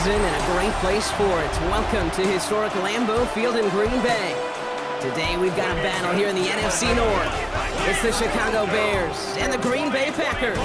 season and a great place for it. Welcome to historic Lambeau Field in Green Bay. Today we've got a battle here in the NFC North. It's the Chicago Bears and the Green Bay Packers.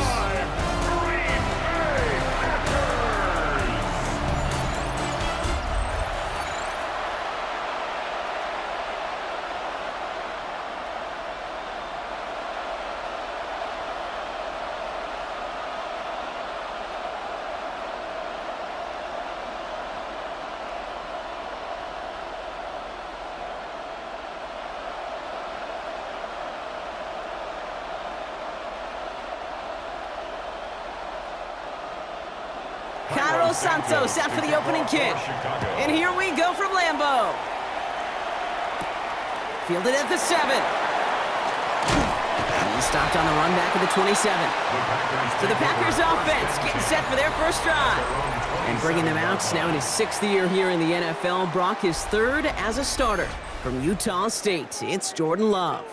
Santos out for the opening kick. And here we go from Lambeau. Fielded at the 7. He stopped on the run back at the 27. So the Packers offense getting set for their first drive. And bringing them out now in his 6th year here in the NFL. Brock is 3rd as a starter from Utah State. It's Jordan Love.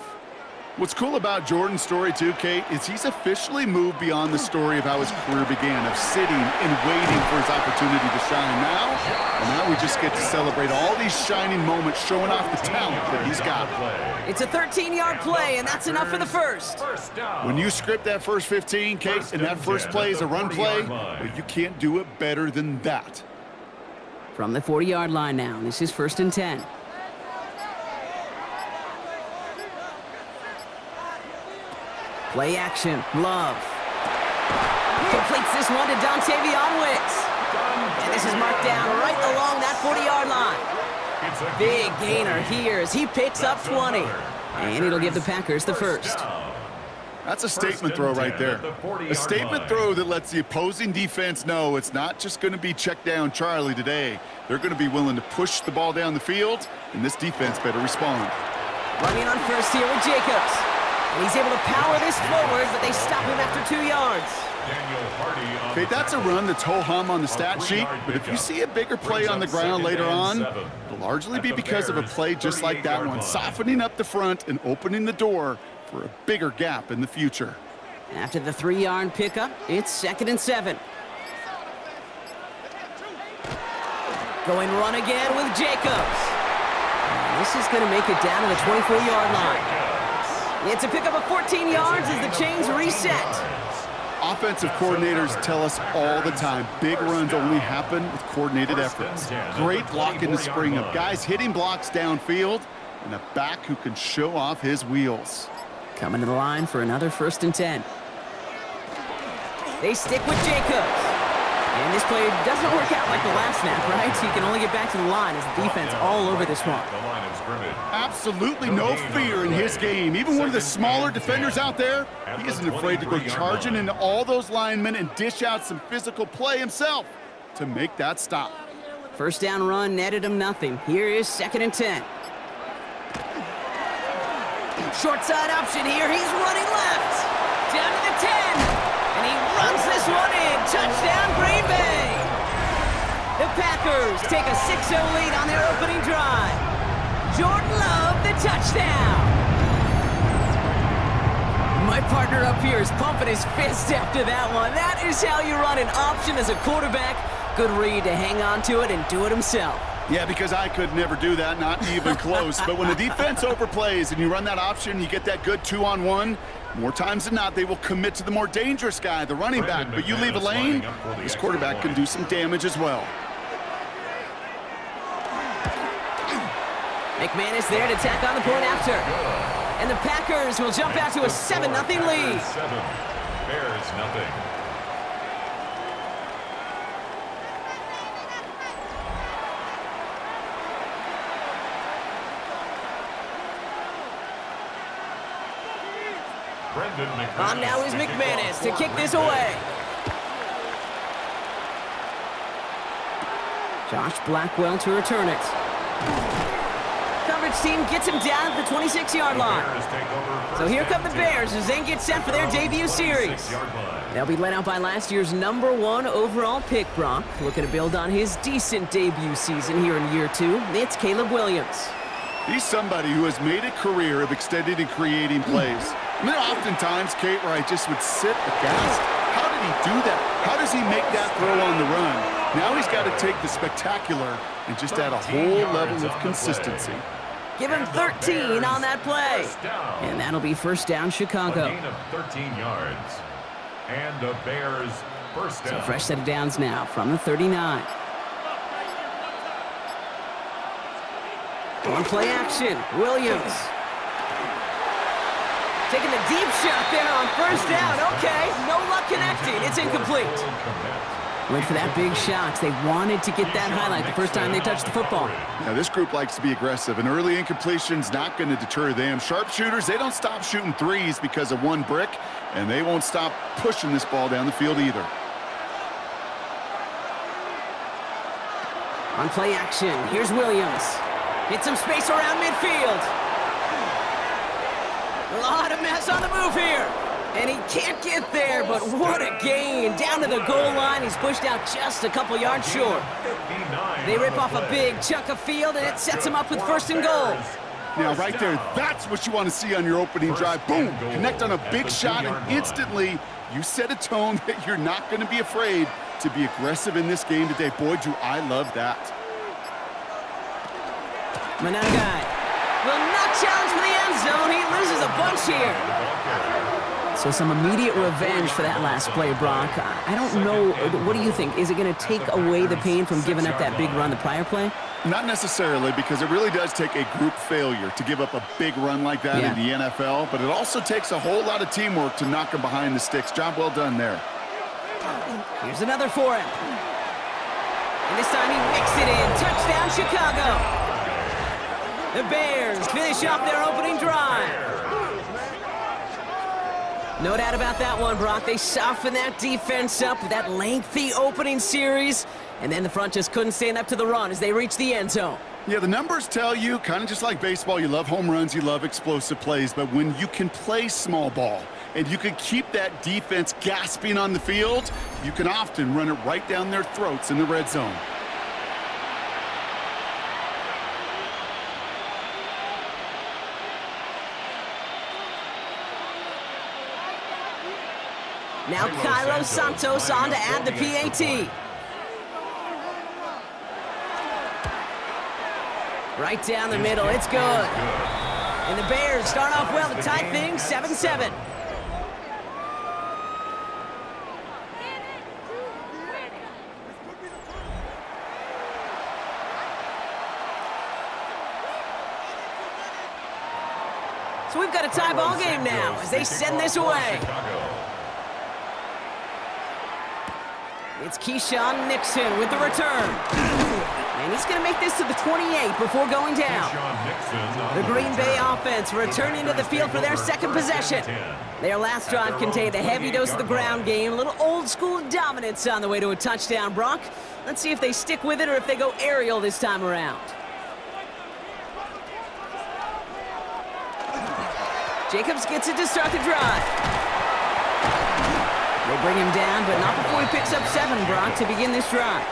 What's cool about Jordan's story, too, Kate, is he's officially moved beyond the story of how his career began, of sitting and waiting for his opportunity to shine. Now we just get to celebrate all these shining moments, showing off the talent that he's got. It's a 13-yard play, and that's enough for the first. When you script that first 15, Kate, and that first play is a run play, well, you can't do it better than that. From the 40-yard line now, this is 1st and 10. Play action, Love. Completes this one to Dontavion Wicks. And this is marked down right along that 40-yard line. Big gainer here as he picks up 20. And it'll give the Packers the first. That's a statement throw right there. A statement throw that lets the opposing defense know it's not just going to be check down Charlie today. They're going to be willing to push the ball down the field, and this defense better respond. Running on first here with Jacobs. And he's able to power this forward, but they stop him after 2 yards. Okay, that's a run that's ho-hum on the stat sheet, but if you see a bigger play on the ground later on, it'll largely be because of a play just like that one, softening up the front and opening the door for a bigger gap in the future. After the 3-yard pickup, it's 2nd and 7. Going run again with Jacobs. And this is going to make it down to the 24-yard line. It's a pickup of 14 yards as the chains reset. Offensive coordinators tell us all the time, big runs only happen with coordinated efforts. Great block in the spring of guys hitting blocks downfield and a back who can show off his wheels. Coming to the line for another 1st and 10. They stick with Jacobs. And this play doesn't work out like the last snap, right? So you can only get back to the line as the defense all over this one. Absolutely no fear in his game. Even one of the smaller defenders out there, he isn't afraid to go charging into all those linemen and dish out some physical play himself to make that stop. First down run netted him nothing. Here is 2nd and 10. Short side option here. He's running left. Down to the 10. And he runs this one in. Touchdown, Green Bay. The Packers take a 6-0 lead on their opening drive. Jordan Love, the touchdown. My partner up here is pumping his fist after that one. That is how you run an option as a quarterback. Good read to hang on to it and do it himself. Yeah, because I could never do that, not even close. But when the defense overplays and you run that option, you get that good 2-on-1, more times than not, they will commit to the more dangerous guy, the running back. But you leave a lane, this quarterback can do some damage as well. McManus there to tack on the point after. And the Packers will jump out to a 7-0 lead. 7, Bears nothing. On now is McManus to kick this away. Josh Blackwell to return it. Coverage team gets him down at the 26-yard line. So here come the Bears as they get set for their debut series. They'll be led out by last year's #1 overall pick, Brock. Looking to build on his decent debut season here in year 2. It's Caleb Williams. He's somebody who has made a career of extending and creating plays. I mean, there are often times, Kate, where I just would sit aghast. How did he do that? How does he make that throw on the run? Now he's got to take the spectacular and just add a whole level of consistency. Give him 13 on that play. And that'll be first down, Chicago. A gain of 13 yards. And the Bears first down. So fresh set of downs now from the 39. On play action, Williams. Taking the deep shot there on first down. Okay, no luck connecting. It's incomplete. Wait for that big shot. They wanted to get that highlight the first time they touched the football. Now, this group likes to be aggressive, and early incompletion's not going to deter them. Sharpshooters, they don't stop shooting threes because of one brick, and they won't stop pushing this ball down the field either. On play action, here's Williams. Hit some space around midfield. A lot of mess on the move here. And he can't get there, but what a gain. Down to the goal line, he's pushed out just a couple yards short. They rip off a big chunk of field, and it sets him up with first and goal. Now, right there, that's what you want to see on your opening drive. Boom! Connect on a big shot, and instantly you set a tone that you're not going to be afraid to be aggressive in this game today. Boy, do I love that. Managai will not challenge for the end zone. He loses a bunch here. So some immediate revenge for that last play, Brock. I don't know. What do you think? Is it going to take away the pain from giving up that big run the prior play? Not necessarily, because it really does take a group failure to give up a big run like that in the NFL, but it also takes a whole lot of teamwork to knock him behind the sticks. Job well done there. Here's another for him. And this time he mixed it in. Touchdown, Chicago. The Bears finish off their opening drive. No doubt about that one, Brock. They softened that defense up with that lengthy opening series, and then the front just couldn't stand up to the run as they reached the end zone. Yeah, the numbers tell you, kind of just like baseball, you love home runs, you love explosive plays, but when you can play small ball and you can keep that defense gasping on the field, you can often run it right down their throats in the red zone. Now Kylo Santos on to add the PAT. Right down the middle, it's good. And the Bears start off well to tie things 7-7. So we've got a tie ball game now as they send this away. It's Keyshawn Nixon with the return. And he's going to make this to the 28 before going down. The Green Bay offense returning to the field for their second possession. Their last drive contained a heavy dose of the ground game, a little old-school dominance on the way to a touchdown, Brock. Let's see if they stick with it or if they go aerial this time around. Jacobs gets it to start the drive. They bring him down, but not before he picks up 7, Brock, to begin this drive.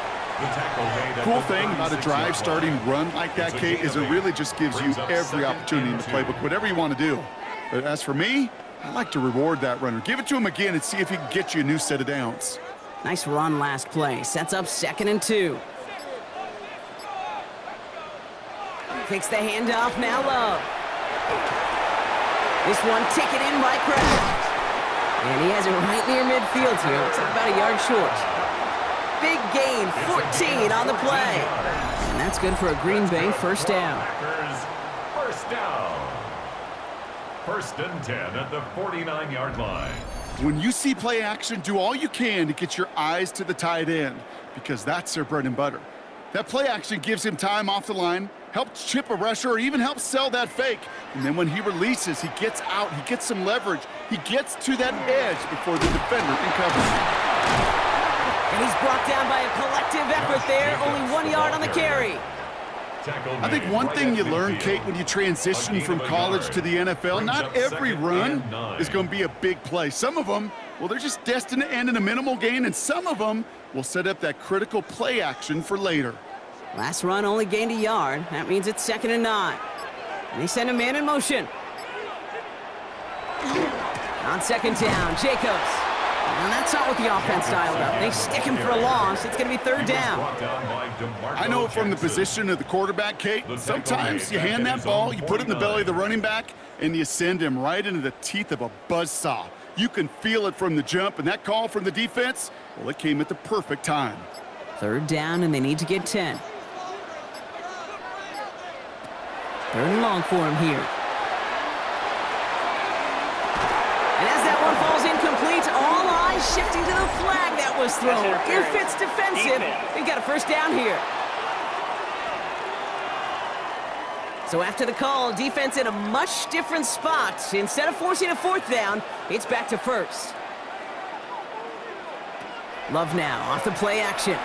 Cool thing about a drive starting run like that, Kate, is it really just gives you every opportunity in the playbook, whatever you want to do. But as for me, I like to reward that runner. Give it to him again and see if he can get you a new set of downs. Nice run last play. Sets up 2nd and 2. Takes the handoff, now Love. This one taken in by Kraft. And he has it right near midfield here. Looks like about a yard short. Big gain, 14 on the play. And that's good for a Green Bay first down. First down. 1st and 10 at the 49-yard line. When you see play action, do all you can to get your eyes to the tight end, because that's their bread and butter. That play action gives him time off the line, helps chip a rusher, or even helps sell that fake. And then when he releases, he gets out, he gets some leverage. He gets to that edge before the defender can cover him. And he's brought down by a collective effort there, only 1 yard on the carry. I think one thing you learn, Kate, when you transition from college to the NFL, not every run is going to be a big play. Some of them, well, they're just destined to end in a minimal gain, and some of them will set up that critical play action for later. Last run only gained a yard. That means it's 2nd and 9. And they send a man in motion. On 2nd down, Jacobs. And that's not what the offense dialed up. They stick him for a loss. It's going to be third down. I know from the position of the quarterback, Kate, sometimes you hand that ball, you put it in the belly of the running back, and you send him right into the teeth of a buzzsaw. You can feel it from the jump, and that call from the defense, well, it came at the perfect time. Third down, and they need to get 10. Third and long for him here. And as that one falls incomplete, all eyes shifting to the flag that was thrown. If it's defensive, we got a first down here. So after the call, defense in a much different spot. Instead of forcing a fourth down, it's back to first. Love now, off the play action.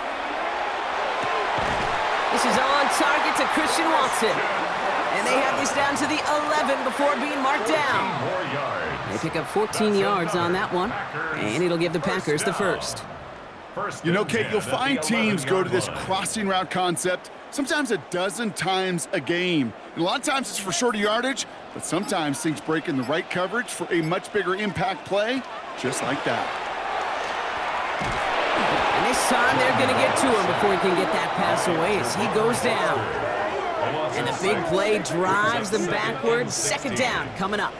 This is on target to Christian Watson. And they have this down to the 11 before being marked down. They pick up 14 yards on that one, and it'll give the Packers the first. You know, Kate, you'll find teams go to this crossing route concept sometimes a dozen times a game. And a lot of times it's for shorter yardage, but sometimes things break in the right coverage for a much bigger impact play, just like that. And this time they're going to get to him before he can get that pass away as he goes down. And the big play drives them backwards. Second down coming up.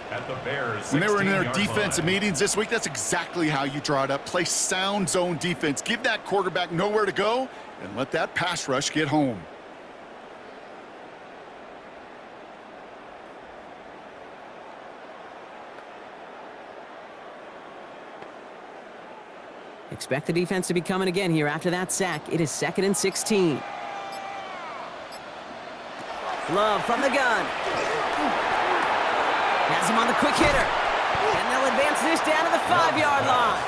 When they were in their defensive meetings this week, that's exactly how you draw it up. Play sound zone defense. Give that quarterback nowhere to go and let that pass rush get home. Expect the defense to be coming again here after that sack. It is 2nd and 16. Love from the gun. Has him on the quick hitter. And they'll advance this down to the 5-yard line.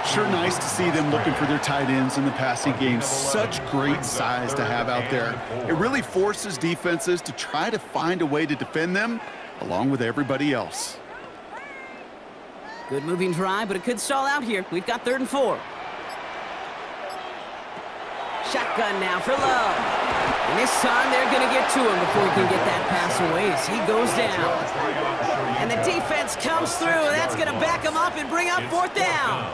Sure nice to see them looking for their tight ends in the passing game. Such great size to have out there. It really forces defenses to try to find a way to defend them along with everybody else. Good moving drive, but it could stall out here. We've got 3rd and 4. Shotgun now for Love. And this time they're going to get to him before he can get that pass away as he goes down. And the defense comes through, and that's going to back him up and bring up 4th down.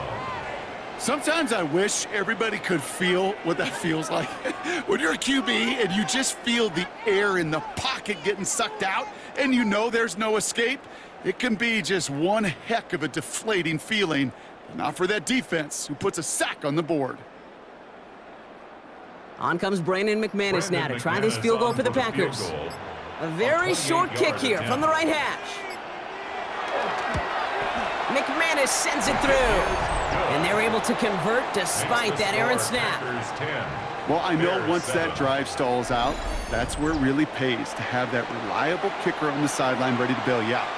Sometimes I wish everybody could feel what that feels like. When you're a QB and you just feel the air in the pocket getting sucked out and you know there's no escape, it can be just one heck of a deflating feeling. But not for that defense who puts a sack on the board. On comes Brandon McManus now to try this field goal for the Packers. A very short kick here from the right hash. McManus sends it through. And they're able to convert despite that errant snap. Well, I know once that drive stalls out, that's where it really pays to have that reliable kicker on the sideline ready to bail you out.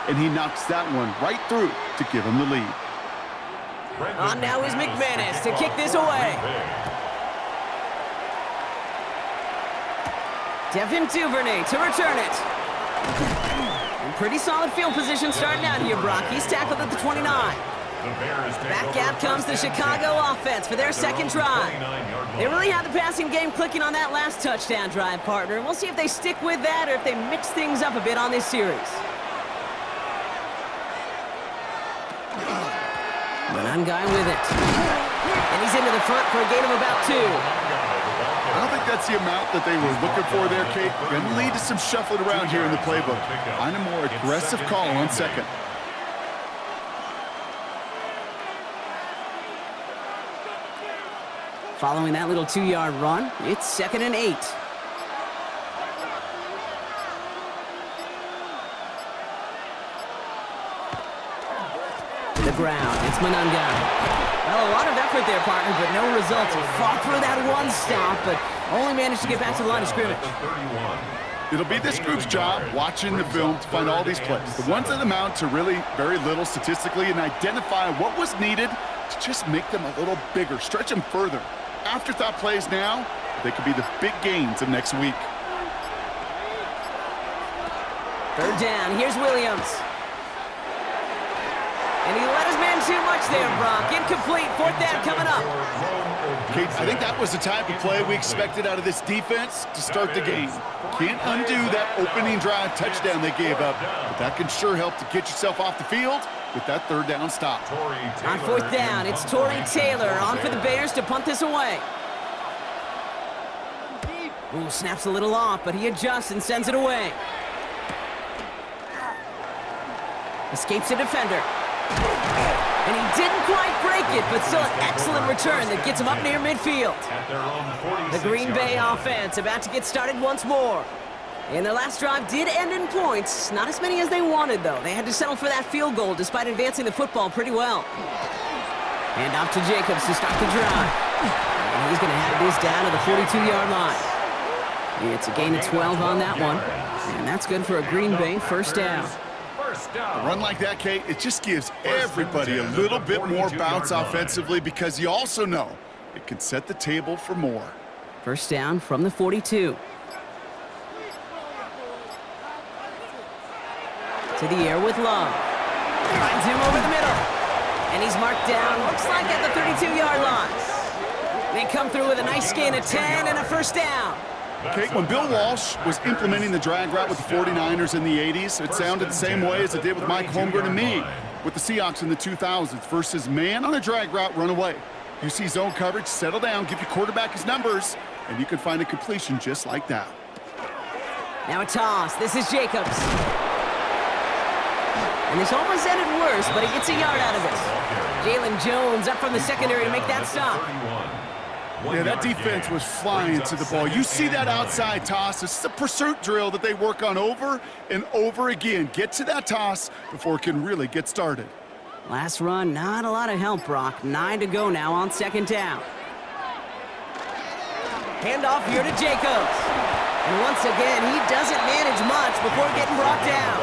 And he knocks that one right through to give him the lead. On now is McManus to kick this away. Devin Duvernay to return it. And pretty solid field position starting out here, Brock. He's tackled at the 29. Back out comes the Chicago offense for their second drive. They really had the passing game clicking on that last touchdown drive, partner. And we'll see if they stick with that or if they mix things up a bit on this series. Manungai with it. And he's into the front for a gain of about 2. I don't think that's the amount that they were looking for there, Kate. Going to lead to some shuffling around here in the playbook. Find a more aggressive call on second. Following that little 2-yard run, it's 2nd and 8. To the ground, it's Manungai. Well, a lot of effort there, partner, but no results. He fought through that one stop, but only managed to get back to the line of scrimmage. It'll be this group's job, watching the film, to find all these plays. The ones that amount to really very little statistically, and identify what was needed to just make them a little bigger, stretch them further. Afterthought plays now, they could be the big gains of next week. 3rd down, here's Williams. And he let his man too much there, Brock. Incomplete, 4th down coming up. Kate, I think that was the type of play we expected out of this defense to start the game. Can't undo that opening drive touchdown they gave up, but that can sure help to get yourself off the field with that third down stop. On fourth down, it's Torrey Taylor on for the Bears to punt this away. Ooh, snaps a little off, but he adjusts and sends it away. Escapes a defender. And he didn't quite break it, but still an excellent return that gets him up near midfield. The Green Bay offense about to get started once more. And their last drive did end in points. Not as many as they wanted, though. They had to settle for that field goal despite advancing the football pretty well. Hand off to Jacobs to start the drive. And he's going to have this down to the 42-yard line. It's a gain of 12 on that one. And that's good for a Green Bay first down. A run like that, Kate, it just gives everybody a little bit more bounce offensively because you also know it can set the table for more. First down from the 42. To the air with Love. Finds him over the middle. And he's marked down, looks like at the 32-yard line. They come through with a nice gain of 10 and a first down. Okay, when Bill Walsh was implementing the drag route with the 49ers in the 80s, it sounded the same way as it did with Mike Holmgren and me with the Seahawks in the 2000s versus man on a drag route, run away. You see zone coverage, settle down, give your quarterback his numbers, and you can find a completion just like that. Now a toss. This is Jacobs. And this almost ended worse, but he gets a yard out of it. Jalen Jones up from the secondary to make that stop. Yeah, that defense was flying to the ball. You see that outside toss. This is a pursuit drill that they work on over and over again. Get to that toss before it can really get started. Last run, not a lot of help, Brock. 9 to go now on second down. Handoff here to Jacobs. And once again, he doesn't manage much before getting brought down.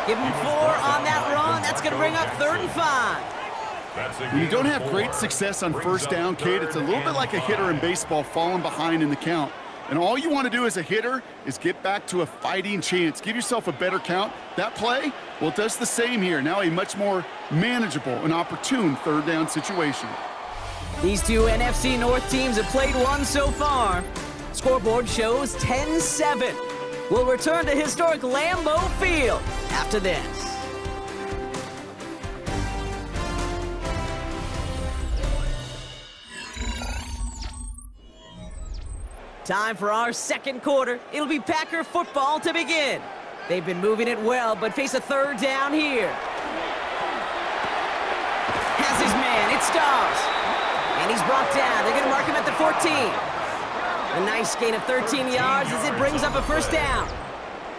Give him 4 on that run. That's going to bring up 3rd and 5. When you don't have great success on first down, Kate, it's a little bit like a hitter in baseball falling behind in the count. And all you want to do as a hitter is get back to a fighting chance. Give yourself a better count. That play, well, it does the same here. Now a much more manageable and opportune third down situation. These two NFC North teams have played one so far. Scoreboard shows 10-7. We'll return to historic Lambeau Field after this. Time for our second quarter. It'll be Packer football to begin. They've been moving it well, but face a third down here. Has his man. It's Dobbs. And he's brought down. They're going to mark him at the 14. A nice gain of 13 yards as it brings up a first down.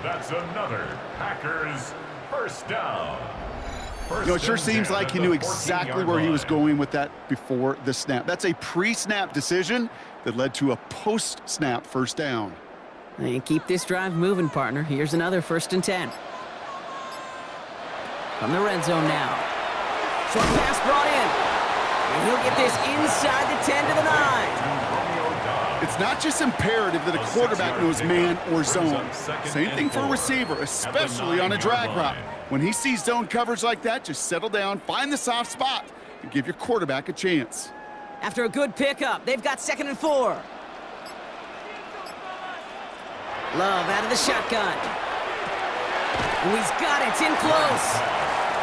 That's another Packers first down. You know, it sure seems like he knew exactly where he was going with that before the snap. That's a pre-snap decision that led to a post-snap first down. And keep this drive moving, partner. Here's another 1st and 10. From the red zone now. Short pass brought in. And he'll get this inside the 10 to the 9. It's not just imperative that a quarterback knows man or zone. Same thing for a receiver, especially on a drag route. When he sees zone coverage like that, just settle down, find the soft spot, and give your quarterback a chance. After a good pickup, they've got 2nd and 4. Love out of the shotgun. Ooh, he's got it. It's in close.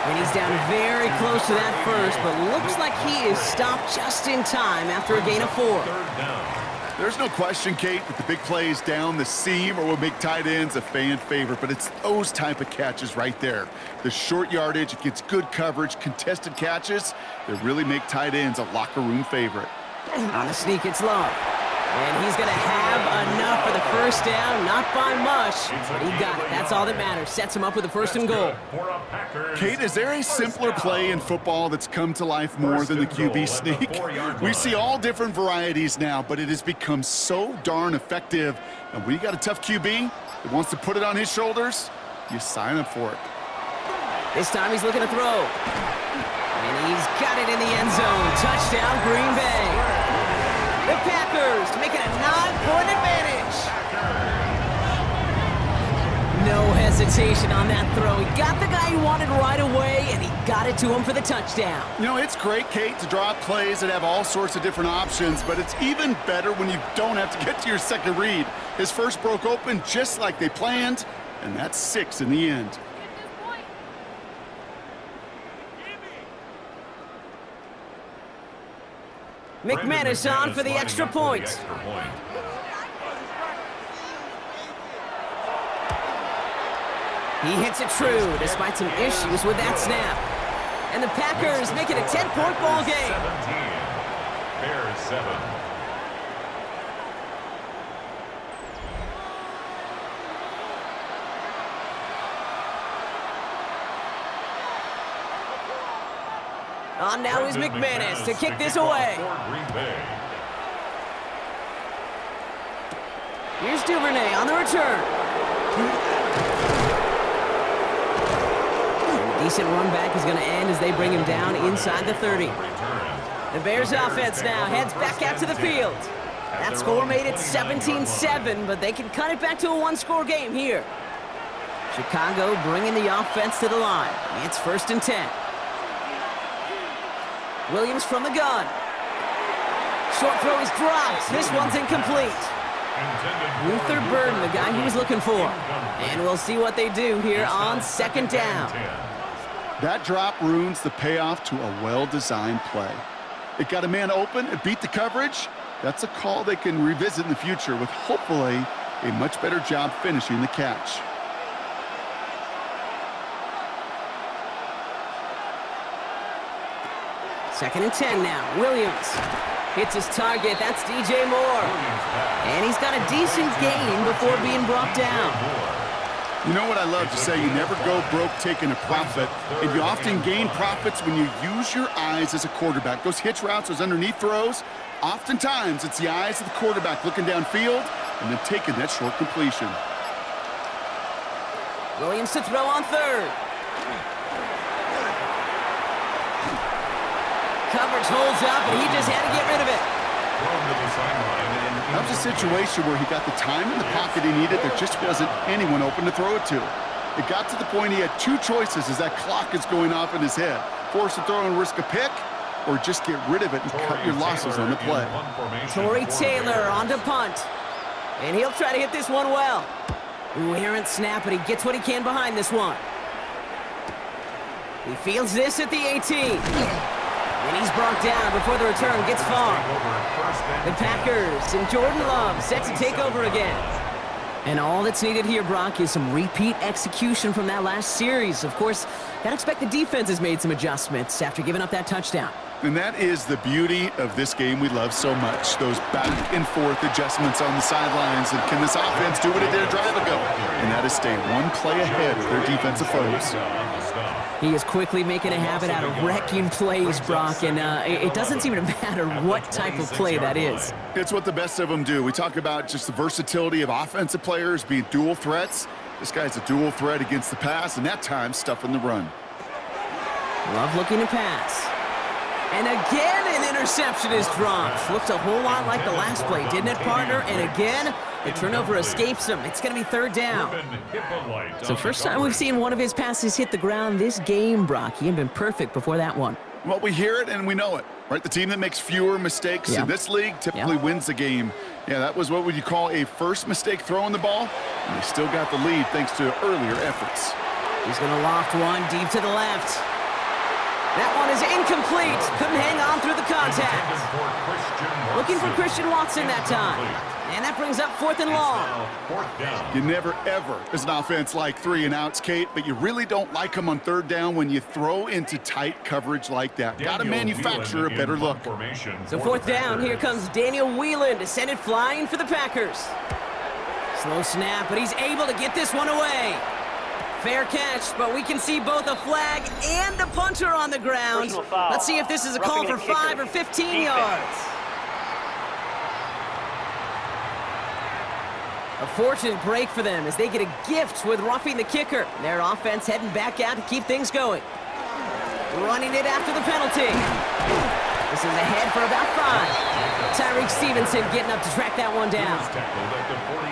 And he's down very close to that first, but looks like he is stopped just in time after a gain of 4. There's no question, Kate, that the big plays down the seam are what make tight ends a fan favorite, but it's those type of catches right there. The short yardage, it gets good coverage, contested catches that really make tight ends a locker room favorite. On the sneak, it's Love. And he's going to have enough for the first down, not by much, but he got it. That's all that matters. Sets him up with a 1st and goal. Kate, is there a simpler play in football that's come to life more than the QB sneak? We see all different varieties now, but it has become so darn effective. And when you got a tough QB that wants to put it on his shoulders, you sign up for it. This time he's looking to throw. And he's got it in the end zone. Touchdown, Green Bay. The Packers making a 9-point advantage. No hesitation on that throw. He got the guy he wanted right away, and he got it to him for the touchdown. You know, it's great, Kate, to draw up plays that have all sorts of different options, but it's even better when you don't have to get to your second read. His first broke open just like they planned, and that's 6 in the end. McManus on for the extra point. He hits it true, despite some issues with that snap. And the Packers make it a 10-point ball game. 17. Bears 7. On now is McManus to kick this away. Here's Duvernay on the return. Decent run back is going to end as they bring him down inside the 30. The Bears offense now heads back out to the field. That score made it 17-7, but they can cut it back to a one-score game here. Chicago bringing the offense to the line. It's 1st and 10. Williams from the gun. Short throw is dropped. This one's incomplete. Luther Burden, the guy he was looking for. And we'll see what they do here on 2nd down. That drop ruins the payoff to a well-designed play. It got a man open, it beat the coverage. That's a call they can revisit in the future with hopefully a much better job finishing the catch. Second and 10 now. Williams hits his target. That's DJ Moore. And he's got a decent gain before being brought down. You know what I love to say? You never go broke taking a profit. And you often gain profits when you use your eyes as a quarterback. Those hitch routes, those underneath throws, oftentimes it's the eyes of the quarterback looking downfield and then taking that short completion. Williams to throw on 3rd. Coverage holds up, and he just had to get rid of it. That was a situation where he got the time in the pocket he needed. There just wasn't anyone open to throw it to. It got to the point he had 2 choices as that clock is going off in his head. Force a throw and risk a pick, or just get rid of it and cut your losses on the play. Torrey Taylor on to punt. And he'll try to hit this one well. Ooh, errant snap, but he gets what he can behind this one. He fields this at the 18. And he's brought down before the return gets far. The Packers and Jordan Love set to take over again. And all that's needed here, Brock, is some repeat execution from that last series. Of course, gotta expect the defense has made some adjustments after giving up that touchdown. And that is the beauty of this game we love so much. Those back and forth adjustments on the sidelines. And can this offense do what it did a drive ago? And that is stay one play ahead of their defensive foes. He is quickly making a habit out of wrecking plays, Brock, and it doesn't seem to matter what type of play that is. It's what the best of them do. We talk about just the versatility of offensive players being dual threats. This guy's a dual threat against the pass, and that time stuffing the run. Love looking to pass. And again, an interception is dropped. Looked a whole lot like the last play, didn't it, partner? And again, the turnover escapes him. It's going to be 3rd down. So first time we've seen one of his passes hit the ground this game, Brock. He had been perfect before that one. Well, we hear it and we know it, right? The team that makes fewer mistakes in this league typically wins the game. Yeah, that was what would you call a first mistake throwing the ball, and they still got the lead thanks to earlier efforts. He's going to loft one deep to the left. That one is incomplete. Couldn't hang on through the contact. Looking for Christian Watson that time. And that brings up 4th and long. You never, ever, as an offense, like 3 and outs, Kate, but you really don't like them on 3rd down when you throw into tight coverage like that. Got to manufacture a better look. So 4th down, here comes Daniel Whelan to send it flying for the Packers. Slow snap, but he's able to get this one away. Fair catch, but we can see both a flag and a punter on the ground. Let's see if this is a call for 5 or 15 yards. A fortunate break for them as they get a gift with roughing the kicker. Their offense heading back out to keep things going. Running it after the penalty. This is ahead for about 5. Tyreek Stevenson getting up to track that one down.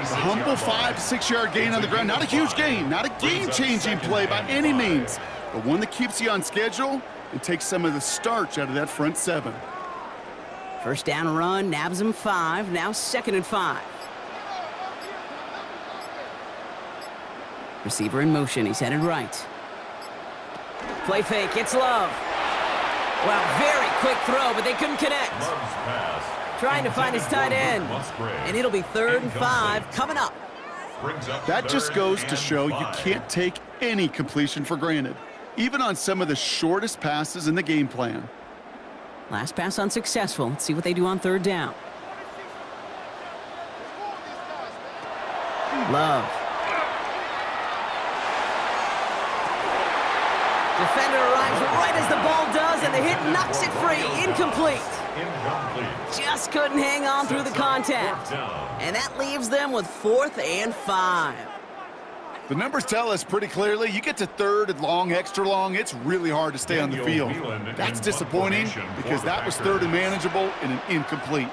A humble 5 to 6 yard gain on the ground. Not a huge gain, not a game-changing play by any means, but one that keeps you on schedule and takes some of the starch out of that front 7. First down run, nabs him 5, now 2nd and 5. Receiver in motion, he's headed right. Play fake, it's Love. Well, very quick throw, but they couldn't connect. Love's pass. Trying to find his tight end. And it'll be 3rd and 5 coming up. That just goes to show you can't take any completion for granted, even on some of the shortest passes in the game plan. Last pass unsuccessful. Let's see what they do on 3rd down. Love. Defender arrives right as the ball does, and the hit knocks it free. Incomplete. Just couldn't hang on through the contact. And that leaves them with 4th and 5. The numbers tell us pretty clearly, you get to 3rd and long, extra long, it's really hard to stay on the field. That's disappointing because that was 3rd and manageable and an incomplete.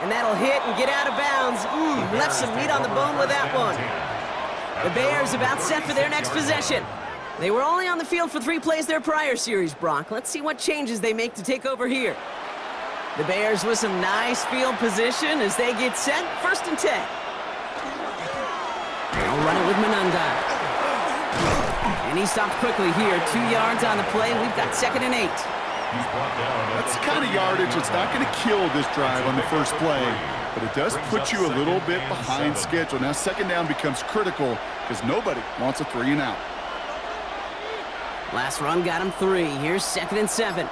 And that'll hit and get out of bounds. Left some meat on the bone with that one. The Bears about set for their next possession. They were only on the field for 3 plays their prior series, Brock. Let's see what changes they make to take over here. The Bears with some nice field position as they get set. 1st and 10. They'll run it with Manungai. And he stopped quickly here. 2 yards on the play. We've got 2nd and 8. That's the kind of yardage that's not going to kill this drive on the first play, but it does put you a little bit behind schedule. Now 2nd down becomes critical because nobody wants a 3 and out. Last run got him 3. Here's 2nd and 7.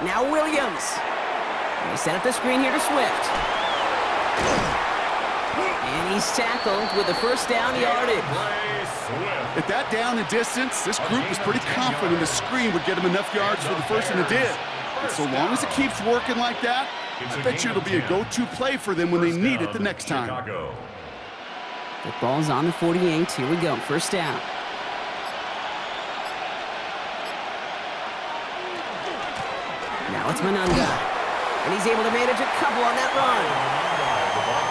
Now Williams. They set up the screen here to Swift. And he's tackled with the 1st down yardage. At that down and distance, this group was pretty confident the screen would get him enough yards for the 1st, and it did. And so long as it keeps working like that, I bet you it'll be a go-to play for them when they need it the next time. The ball's on the 48. Here we go. 1st down. Now it's Manungai. And he's able to manage a couple on that run.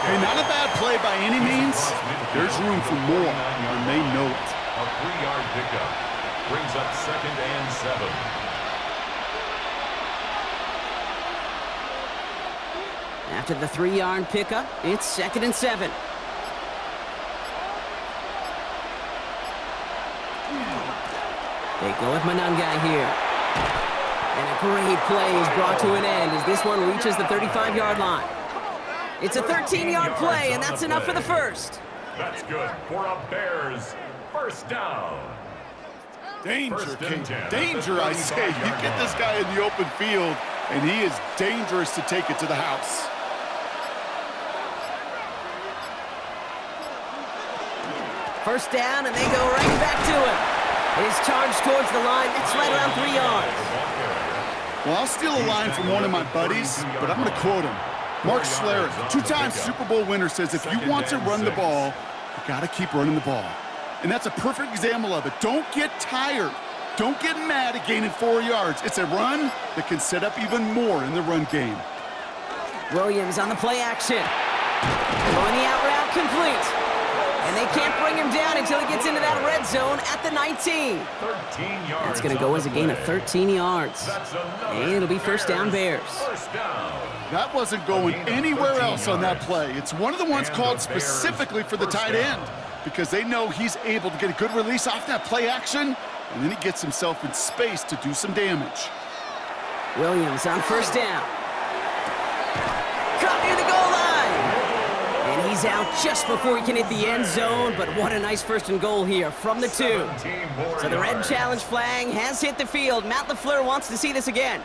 Hey, not a bad play by any means, but there's room for more, and they know it. A 3-yard pickup brings up 2nd and 7. After the 3-yard pickup, it's 2nd and 7. They go with Manungai here. And a great play is brought to an end as this one reaches the 35-yard line. It's a 13-yard play, and that's enough for the 1st. That's good for a Bears 1st down. Danger, King. Danger, I say. You get this guy in the open field, and he is dangerous to take it to the house. First down, and they go right back to him. His charge towards the line, that's right around 3 yards. Well, I'll steal a line from one of my buddies, but I'm going to quote him. Mark Schlereth, 2-time Super Bowl winner, says if you want to run the ball, you got to keep running the ball. And that's a perfect example of it. Don't get tired. Don't get mad at gaining 4 yards. It's a run that can set up even more in the run game. Williams on the play action. Going the out route complete. And they can't bring him down until he gets into that red zone at the 19. 13 yards. That's going to go as a gain of 13 yards. And it'll be 1st down Bears. That wasn't going anywhere else on that play. It's one of the ones called specifically for the tight end because they know he's able to get a good release off that play action, and then he gets himself in space to do some damage. Williams on 1st down. Caught near the goal line. And he's out just before he can hit the end zone, but what a nice 1st and goal here from the 2. So the red challenge flag has hit the field. Matt LaFleur wants to see this again.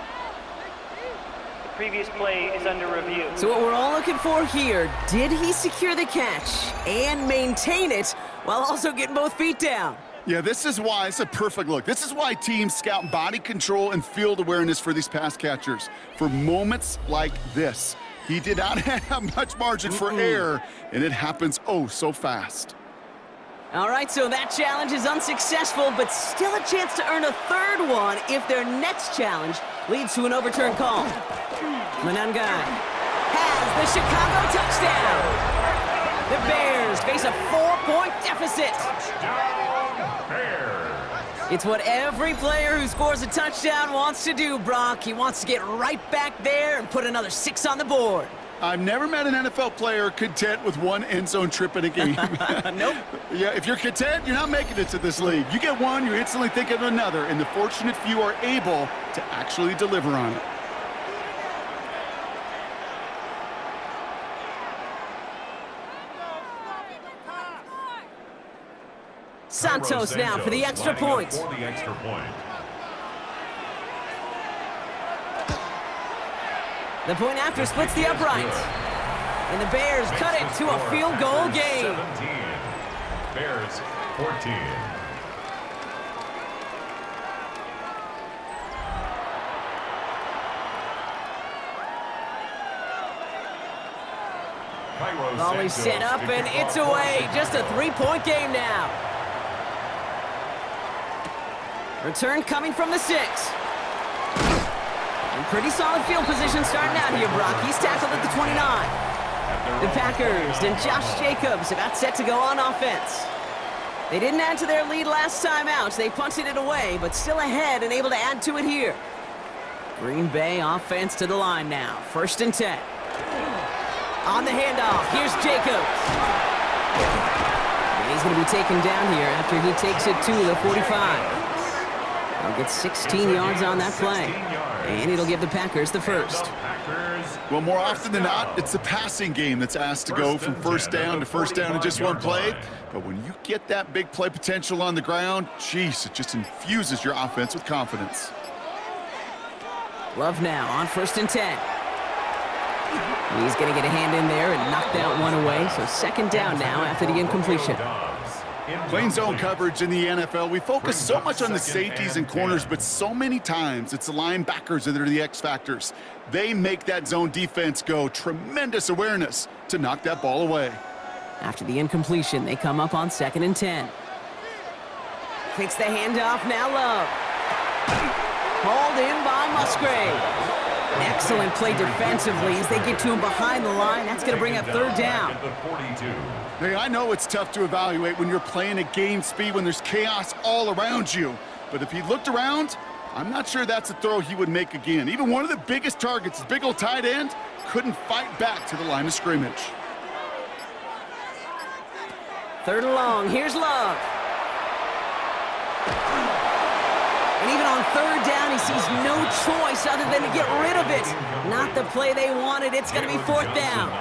Previous play is under review. So what we're all looking for here, did he secure the catch and maintain it while also getting both feet down? Yeah, this is why it's a perfect look. This is why teams scout body control and field awareness for these pass catchers. For moments like this, he did not have much margin for error, and it happens oh so fast. All right, so that challenge is unsuccessful, but still a chance to earn a 3rd one if their next challenge leads to an overturned call. Manungai has the Chicago touchdown. The Bears face a 4-point deficit. Touchdown, Bears. It's what every player who scores a touchdown wants to do, Brock. He wants to get right back there and put another 6 on the board. I've never met an NFL player content with one end zone trip in a game. Nope. Yeah, if you're content, you're not making it to this league. You get one, you instantly think of another, and the fortunate few are able to actually deliver on it. Santos now for the extra point. The point after splits the uprights. And the Bears cut it to a field goal game. 17. Bears 14. Volley set up and it's away. Just a 3-point game now. Return coming from the 6. And pretty solid field position starting out here, Brock. He's tackled at the 29. The Packers and Josh Jacobs about set to go on offense. They didn't add to their lead last time out. They punted it away, but still ahead and able to add to it here. Green Bay offense to the line now. 1st and 10. On the handoff, here's Jacobs. And he's going to be taken down here after he takes it to the 45. He'll get 16 yards on that play. And it'll give the Packers the first. Well, more often than not, it's the passing game that's asked to go from first down to first down in just one play. But when you get that big play potential on the ground, geez, it just infuses your offense with confidence. Love now on 1st and 10. He's going to get a hand in there and knock that one away. So 2nd down now after the incompletion. Playing zone coverage in the NFL, we focus so much on the safeties and corners, but so many times it's the linebackers that are the X factors. They make that zone defense go. Tremendous awareness to knock that ball away. After the incompletion, they come up on 2nd and 10. Takes the handoff, now Love. Hauled in by Musgrave. Excellent play defensively as they get to him behind the line. That's going to bring up 3rd down. Hey, I know it's tough to evaluate when you're playing at game speed, when there's chaos all around you. But if he looked around, I'm not sure that's a throw he would make again. Even one of the biggest targets, big old tight end, couldn't fight back to the line of scrimmage. 3rd and long, here's Love. And even on 3rd down, he sees no choice other than to get rid of it. Not the play they wanted. It's going to be 4th down.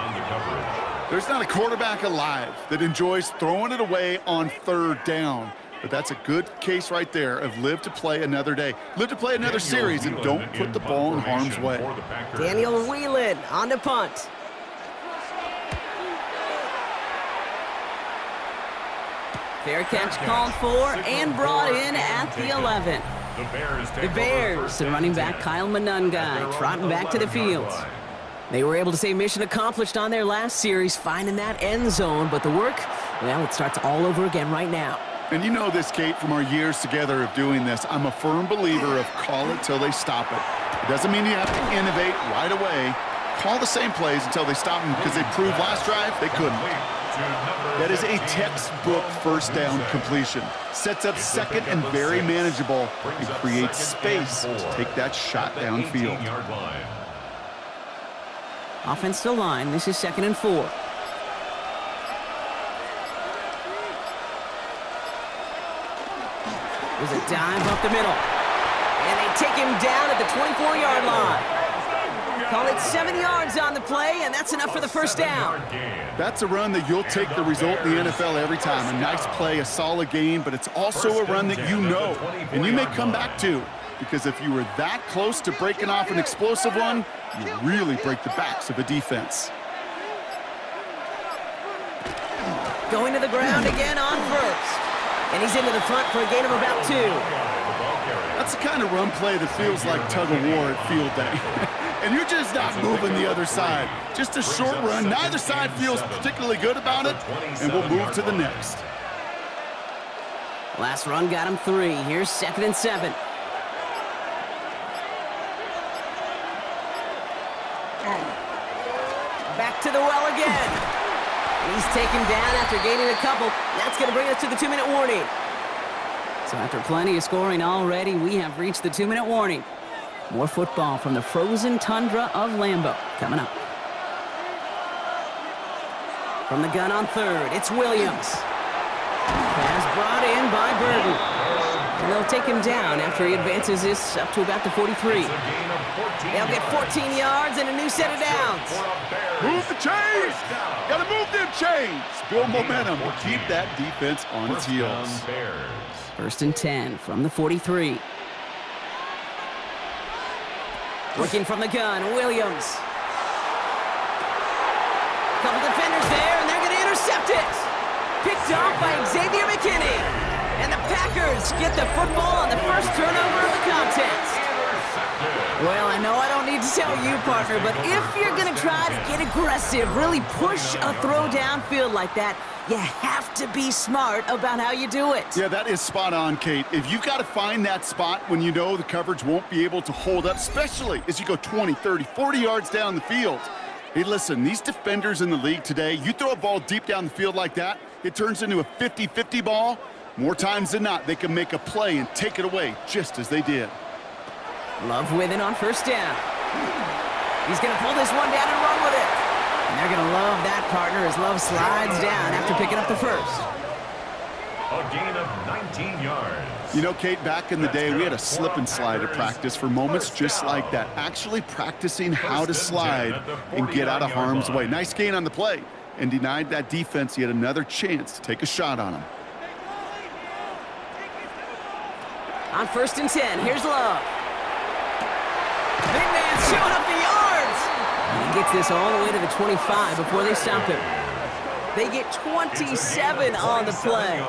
There's not a quarterback alive that enjoys throwing it away on 3rd down. But that's a good case right there of live to play another day. Live to play another series and don't put the ball in harm's way. Daniel Whelan on the punt. Fair catch called for and brought in at the 11. The Bears, the running back Kyle Monungai, trotting back to the field. They were able to say mission accomplished on their last series, finding that end zone, but the work, well, it starts all over again right now. And you know this, Kate, from our years together of doing this, I'm a firm believer of call it till they stop it. It doesn't mean you have to innovate right away. Call the same plays until they stop them because they proved last drive they couldn't. That is a textbook 1st down completion. Sets up 2nd and very manageable and creates space to take that shot downfield. Offense to line. This is 2nd and 4. There's a dive up the middle. And they take him down at the 24-yard line. Call it 7 yards on the play, and that's enough for the 1st down. That's a run that you'll take the result in the NFL every time. A nice play, a solid game, but it's also a run that you know, and you may come back to. Because if you were that close to breaking off an explosive one, you really break the backs of a defense. Going to the ground again on 1st. And he's into the front for a gain of about 2. That's the kind of run play that feels like tug-of-war at field day. And you're just not moving the other side. Just a short run. Neither side feels particularly good about it, and we'll move to the next. Last run got him 3. Here's 2nd and 7. Back to the well again. He's taken down after gaining a couple. That's going to bring us to the 2-minute warning. So after plenty of scoring already, we have reached the 2-minute warning. More football from the frozen tundra of Lambeau coming up. From the gun on third, it's Williams. Pass brought in by Burton. And they'll take him down after he advances this up to about the 43. They'll get 14 yards and a new set of downs. Move the chains! Gotta move them chains! Build momentum. Keep that defense on its heels. First and 10 from the 43. Working from the gun, Williams. Couple defenders there, and they're going to intercept it. Picked off by Xavier McKinney. And the Packers get the football on the first turnover of the contest. Well, I know I don't need to tell you, partner, but if you're going to try to get aggressive, really push a throw downfield like that, you have to be smart about how you do it. Yeah, that is spot on, Kate. If you've got to find that spot when you know the coverage won't be able to hold up, especially as you go 20, 30, 40 yards down the field. Hey, listen, these defenders in the league today, you throw a ball deep down the field like that, it turns into a 50-50 ball. More times than not, they can make a play and take it away, just as they did. Love with it on first down. He's going to pull this one down and run with it. And they're going to love that, partner, as Love slides down after picking up the first. A gain of 19 yards. You know, Kate, back in the day, we had a slip and slide at practice for moments just like that. Actually practicing how to slide and get out of harm's way. Nice gain on the play, and denied that defense yet another chance to take a shot on him. On first and 10, here's Love. Big man showing up the yards. And he gets this all the way to the 25 before they stop him. They get 27 on the play.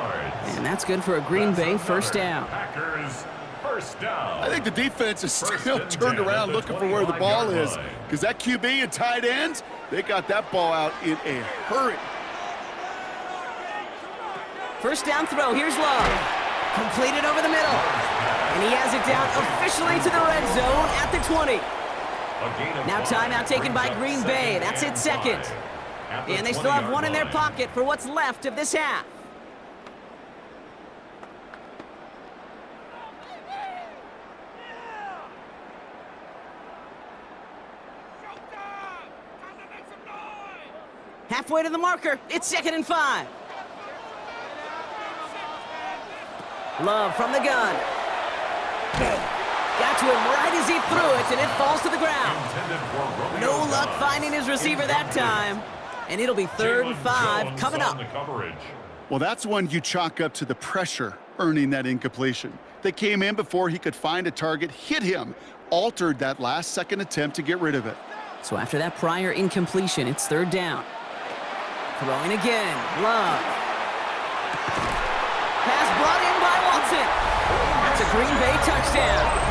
And that's good for a Green Bay first down. Packers first down. I think the defense is still turned around looking for where the ball is, because that QB and tight ends, they got that ball out in a hurry. First down throw, here's Love. Completed over the middle. And he has it down officially to the red zone at the 20. Now timeout taken by Green Bay. That's it second. And they still have one in their pocket for what's left of this half. Halfway to the marker. It's second and 5. Love from the gun. Got to him right as he threw it, and it falls to the ground. No luck finding his receiver that time. And it'll be third and 5 coming up. Well, that's one you chalk up to the pressure earning that incompletion. They came in before he could find a target, hit him, altered that last-second attempt to get rid of it. So after that prior incompletion, it's third down. Throwing again, Love. Pass brought in by Watson. That's a Green Bay touchdown.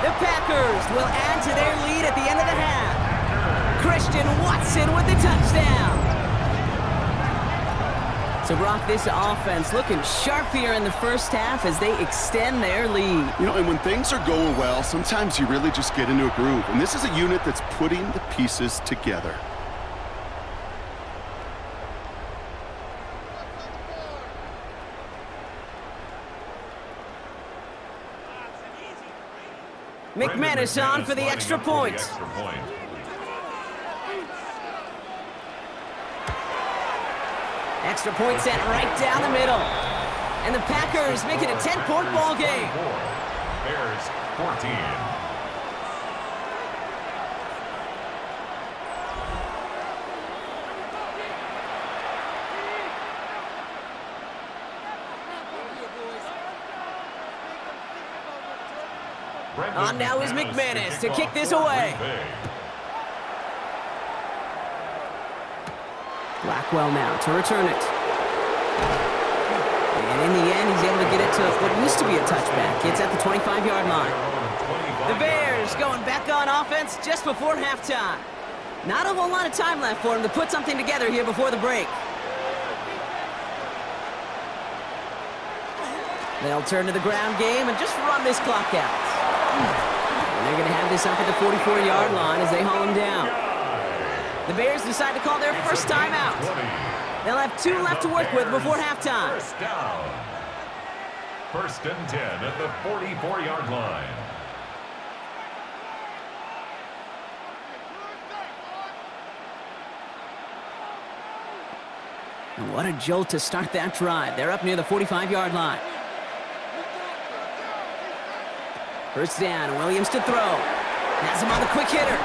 The Packers will add to their lead at the end of the half. Christian Watson with the touchdown. So, Brock, this offense looking sharp here in the first half as they extend their lead. You know, and when things are going well, sometimes you really just get into a groove. And this is a unit that's putting the pieces together. McManus on for the extra point. Extra point sent right down the middle. And the Packers make it a 10-point ball game. Bears 14. On now is McManus to kick this away. Blackwell now to return it. And in the end, he's able to get it to what used to be a touchback. It's at the 25-yard line. The Bears going back on offense just before halftime. Not a whole lot of time left for him to put something together here before the break. They'll turn to the ground game and just run this clock out. And they're going to have this up at the 44-yard line as they haul him down. The Bears decide to call their first timeout. They'll have 2 left to work with before halftime. First down. First and 10 at the 44-yard line. And what a jolt to start that drive. They're up near the 45-yard line. First down, Williams to throw. Has him on the quick hitter.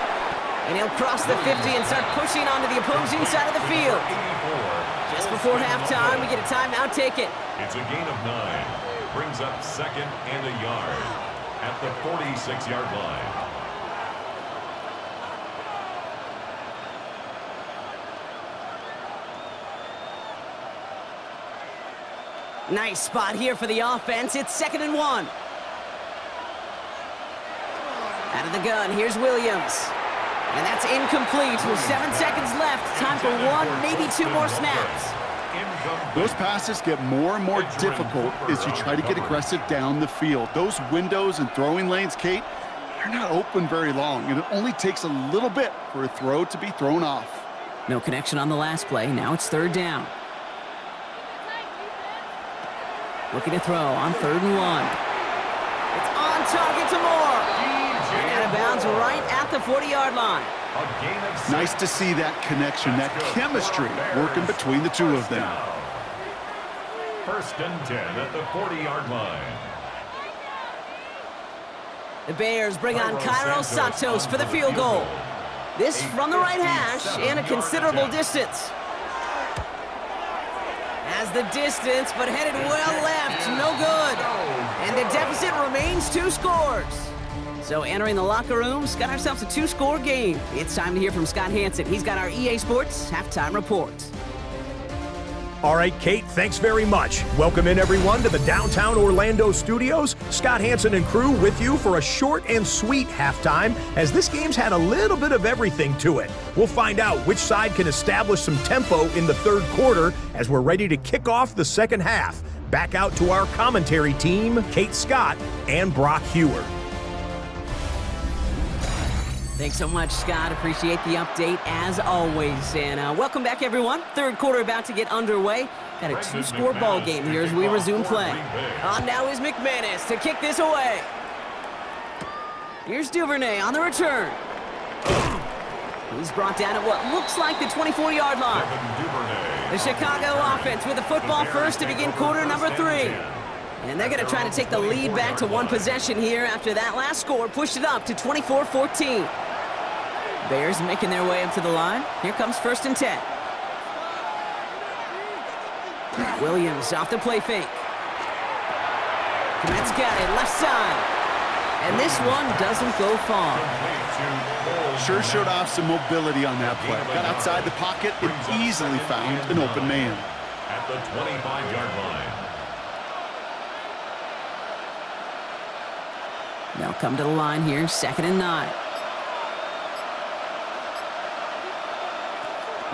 And he'll cross the 50 and start pushing onto the opposing side of the field. Just before halftime, we get a timeout taken. It's a gain of 9. Brings up 2nd and a yard at the 46-yard line. Nice spot here for the offense. It's 2nd and 1. Out of the gun, here's Williams. And that's incomplete with 7 seconds left. Time for 1, maybe 2 more snaps. Those passes get more and more difficult as you try to get aggressive down the field. Those windows and throwing lanes, Kate, they're not open very long, and it only takes a little bit for a throw to be thrown off. No connection on the last play. Now it's 3rd down. Looking to throw on 3rd and 1. It's on target to Moore. And out of bounds right at the 40-yard line. Nice to see that connection, that chemistry working between the two of them. 1st and 10 at the 40-yard line. The Bears bring on Cairo Santos for the field goal. This from the right hash and a considerable distance. Has the distance, but headed well left. No good. And the deficit remains 2 scores. So entering the locker room, got ourselves a 2-score game. It's time to hear from Scott Hansen. He's got our EA Sports halftime report. All right, Kate, thanks very much. Welcome in, everyone, to the downtown Orlando studios. Scott Hansen and crew with you for a short and sweet halftime, as this game's had a little bit of everything to it. We'll find out which side can establish some tempo in the 3rd quarter as we're ready to kick off the 2nd half. Back out to our commentary team, Kate Scott and Brock Hewer. Thanks so much, Scott. Appreciate the update, as always. And welcome back, everyone. 3rd quarter about to get underway. Got a 2-score ball game here as we resume play. On now is McManus to kick this away. Here's Duvernay on the return. He's brought down at what looks like the 24-yard line. The Chicago offense with the football first to begin quarter number 3. And they're going to try to take the lead back to 1 possession here after that last score pushed it up to 24-14. Bears making their way up to the line. Here comes 1st and 10. Williams off the play fake. Komet's got it, left side. And this one doesn't go far. Sure showed off some mobility on that play. Got outside the pocket and easily found an open man. At the 25-yard line. They'll come to the line here, 2nd and 9.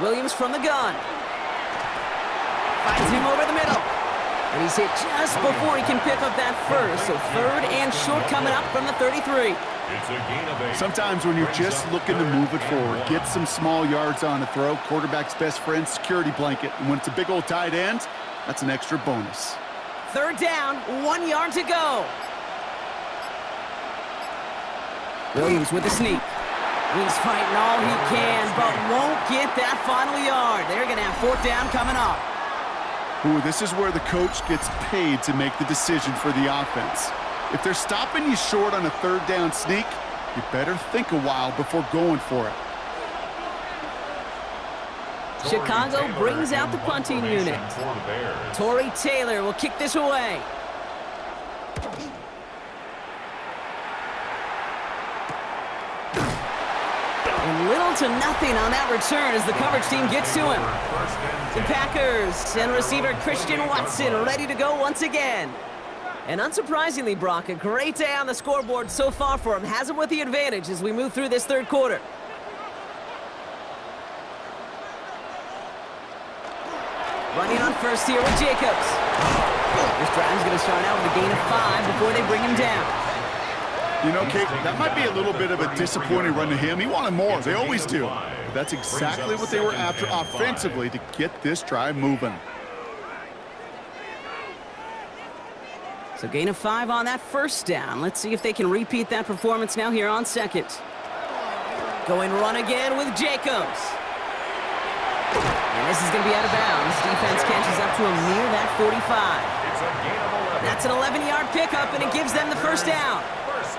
Williams from the gun. Finds him over the middle. And he's hit just before he can pick up that first. So 3rd and short coming up from the 33. It's a gain of 8. Sometimes when you're just looking to move it forward, get some small yards on the throw, quarterback's best friend, security blanket. And when it's a big old tight end, that's an extra bonus. 3rd down, 1 yard to go. Williams with the sneak. He's fighting all he can, but won't get that final yard. They're going to have 4th down coming up. Ooh, this is where the coach gets paid to make the decision for the offense. If they're stopping you short on a 3rd down sneak, you better think a while before going for it. Chicago brings out the punting unit. Torrey Taylor will kick this away. And little to nothing on that return as the coverage team gets to him. The Packers and receiver Christian Watson ready to go once again. And unsurprisingly, Brock, a great day on the scoreboard so far for him. Has him with the advantage as we move through this 3rd quarter. Running on first here with Jacobs. This drive's going to start out with a gain of 5 before they bring him down. You know, Kate, that might be a little bit of a disappointing run to him. He wanted more. They always do. But that's exactly what they were after offensively to get this drive moving. So gain of 5 on that 1st down. Let's see if they can repeat that performance now here on 2nd. Going run again with Jacobs. And this is going to be out of bounds. Defense catches up to him near that 45. It's a gain of 11. That's an 11-yard pickup, and it gives them the first down.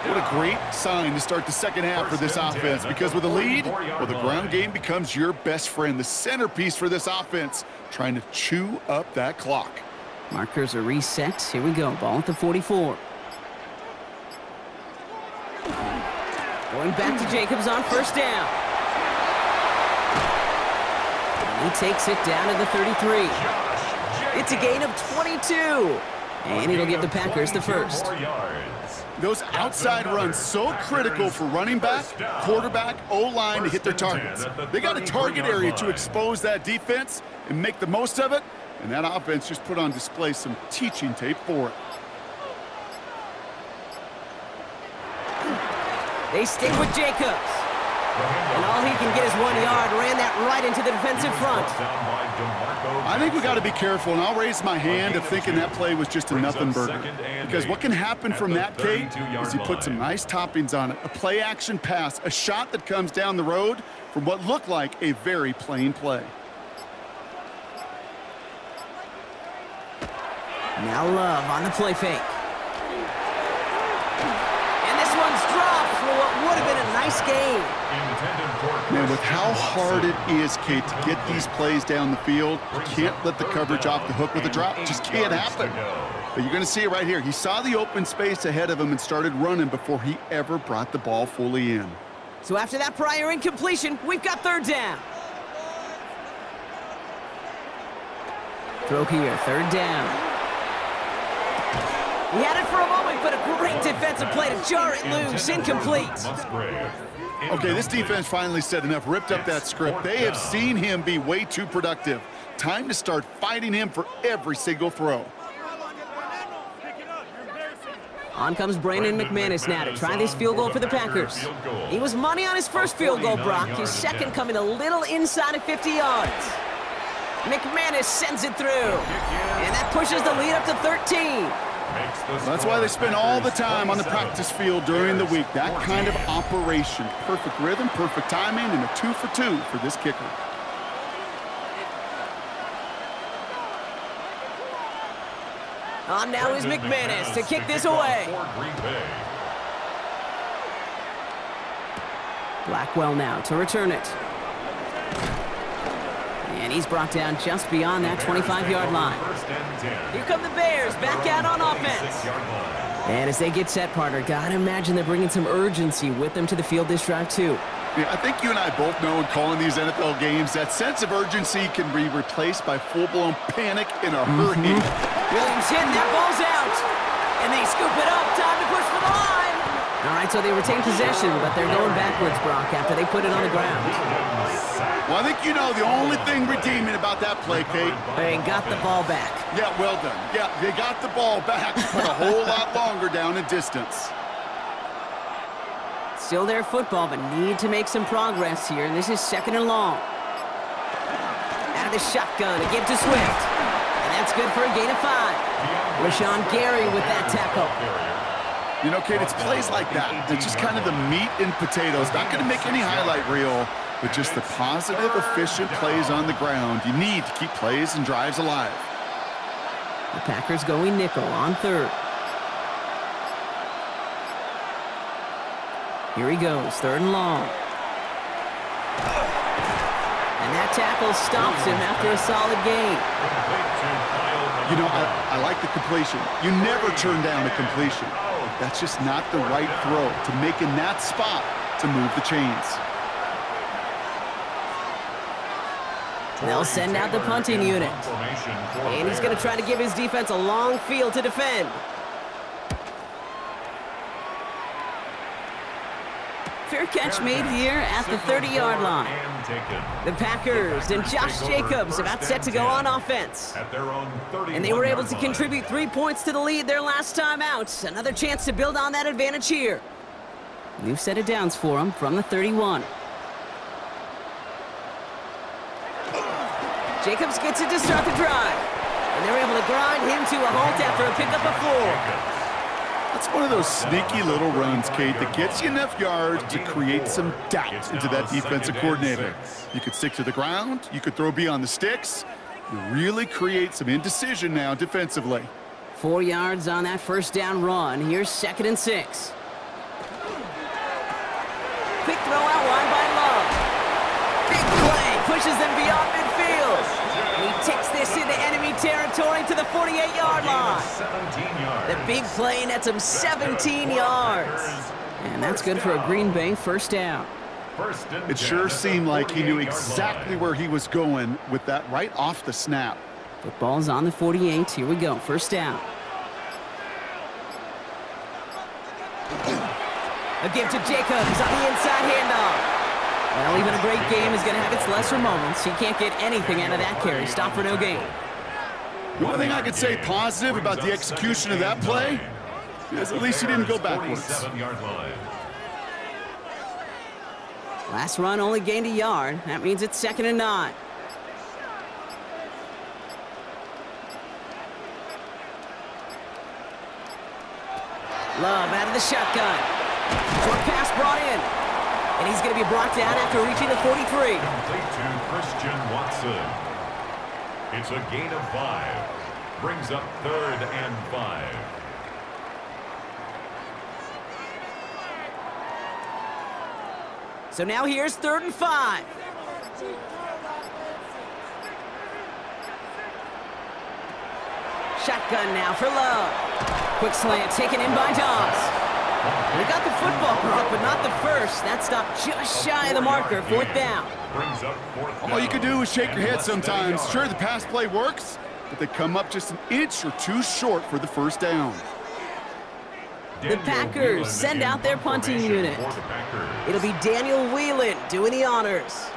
What a great sign to start the second half for this offense, because with a lead, well, the ground game becomes your best friend, the centerpiece for this offense, trying to chew up that clock. Markers are reset. Here we go. Ball at the 44. Going back to Jacobs on first down. And he takes it down to the 33. It's a gain of 22. And it'll give the Packers the first. Those outside runs so critical for running back, quarterback, O-line to hit their targets. They got a target area to expose that defense and make the most of it, and that offense just put on display some teaching tape for it. They stick with Jacobs. And all he can get is 1 yard. Ran that right into the defensive front. I think we got to be careful, and I'll raise my hand of thinking that play was just a nothing burger. Because what can happen from that, Kate, is he put some nice toppings on it. A play-action pass, a shot that comes down the road from what looked like a very plain play. Now Love on the play fake. And this one's dropped for what would have been a nice game. Man, with how hard it is, Kate, to get these plays down the field, you can't let the coverage off the hook with a drop. It just can't happen. But you're going to see it right here. He saw the open space ahead of him and started running before he ever brought the ball fully in. So after that prior incompletion, we've got third down. Throw here, third down. He had it for a moment, but a great defensive play to jar it loose. Incomplete. Okay, this defense finally said enough, ripped up that script. They have seen him be way too productive. Time to start fighting him for every single throw. On comes Brandon McManus now to try this field goal for the Packers. He was money on his first field goal, Brock. His second coming a little inside of 50 yards. McManus sends it through. And that pushes the lead up to 13. That's why they spend all the time on the practice field during the week. That kind of operation. Perfect rhythm, perfect timing, and a 2 for 2 for this kicker. On now is McManus to kick this away. Blackwell now to return it. And he's brought down just beyond that 25-yard line. Here come the Bears, back out on offense. And as they get set, partner, gotta imagine they're bringing some urgency with them to the field this drive, too. Yeah, I think you and I both know in calling these NFL games, that sense of urgency can be replaced by full-blown panic in a hurry. Williams hit, that ball's out. And they scoop it up, time to push for the line. All right, so they retain possession, but they're going backwards, Brock, after they put it on the ground. Well, I think you know the only thing redeeming about that play, Kate. They got the ball back. Yeah, well done. Yeah, they got the ball back, but a whole lot longer down in distance. Still their football, but need to make some progress here. And this is second and long. Out of the shotgun, a give to Swift. And that's good for a gain of 5. Rashawn Gary with that tackle. You know, Kate, it's plays like that. It's just kind of the meat and potatoes. Not going to make any highlight reel, but just the positive, efficient plays on the ground. You need to keep plays and drives alive. The Packers going nickel on third. Here he goes, third and long. And that tackle stops him after a solid gain. You know, I like the completion. You never turn down a completion. That's just not the right throw to make in that spot to move the chains. They'll send out the punting unit. And he's going to try to give his defense a long field to defend. Fair catch made here at the 30-yard line. The Packers and Josh Jacobs about set to go on offense. And they were able to contribute 3 points to the lead their last time out. Another chance to build on that advantage here. New set of downs for them from the 31. Jacobs gets it to start the drive. And they're able to grind him to a halt after a pickup of 4. That's one of those sneaky little runs, Kate, that gets you enough yards to create some doubt into that defensive coordinator. You could stick to the ground. You could throw beyond the sticks. You really create some indecision now defensively. 4 yards on that first down run. Here's 2nd and 6. Quick throw out wide by Love. Big play. Pushes them beyond midfield. And he takes this into enemy territory to the 48-yard line. The big play nets him 17 yards. And that's good for a Green Bay first down. It sure seemed like he knew exactly where he was going with that right off the snap. Football's on the 48. Here we go. First down. A give to Jacobs on the inside handoff. Well, even a great game is going to have its lesser moments. He can't get anything out of that carry. Stop for no gain. The only thing I could say positive about the execution of that play is at least he didn't go backwards. Last run only gained a yard. That means it's 2nd and 9. Love out of the shotgun. Short pass brought in. And he's going to be brought down after reaching the 43. Complete to Christian Watson. It's a gain of 5. Brings up 3rd and 5. So now here's 3rd and 5. Shotgun now for Love. Quick slant taken in by Dobbs. We got the football, Brock, but not the first. That stopped just shy of the marker. 4th down. All you can do is shake your head sometimes. Sure, the pass play works, but they come up just an inch or two short for the first down. The Packers send out their punting unit. It'll be Daniel Whelan doing the honors.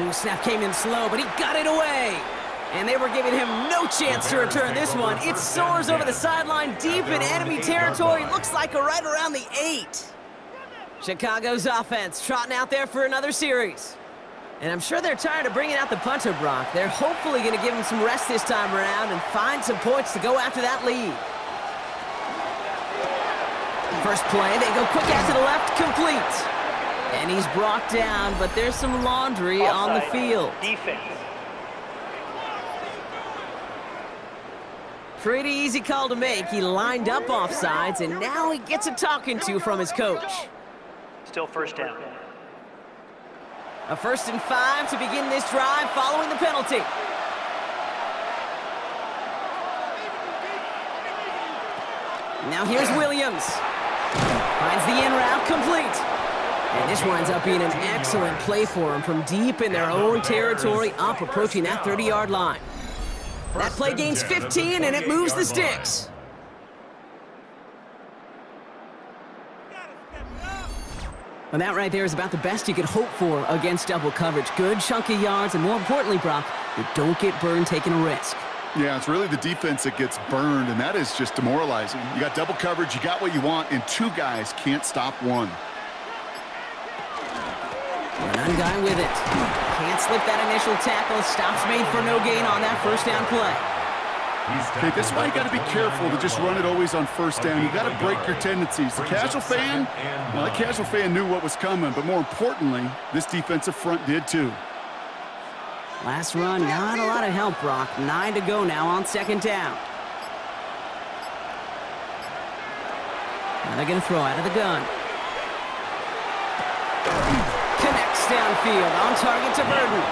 Ooh, snap came in slow, but he got it away. And they were giving him no chance to return this one. It soars over the sideline deep in enemy territory. Looks like right around the 8. Chicago's offense trotting out there for another series. And I'm sure they're tired of bringing out the punter, Brock. They're hopefully going to give him some rest this time around and find some points to go after that lead. First play, they go quick out to the left, complete. And he's brought down, but there's some laundry on the field. Defense. Pretty easy call to make. He lined up offsides, and now he gets a talking to from his coach. Still first down. A 1st and 5 to begin this drive following the penalty. Now here's Williams. Finds the in route, complete. And this winds up being an excellent play for him from deep in their own territory, up approaching that 30-yard line. That play gains 15, and it moves the sticks. And that right there is about the best you could hope for against double coverage. Good chunky yards, and more importantly, Brock, you don't get burned taking a risk. Yeah, it's really the defense that gets burned, and that is just demoralizing. You got double coverage, you got what you want, and 2 guys can't stop one. One guy with it. Can't slip that initial tackle. Stops made for no gain on that first down play. Okay, this is why you got to be careful to just run it always on first down. You got to break your tendencies. The casual fan, well, the casual fan knew what was coming, but more importantly, this defensive front did too. Last run, not a lot of help, Brock. 9 to go now on 2nd down. Now they're going to throw out of the gun. Connects downfield, on target to Burton.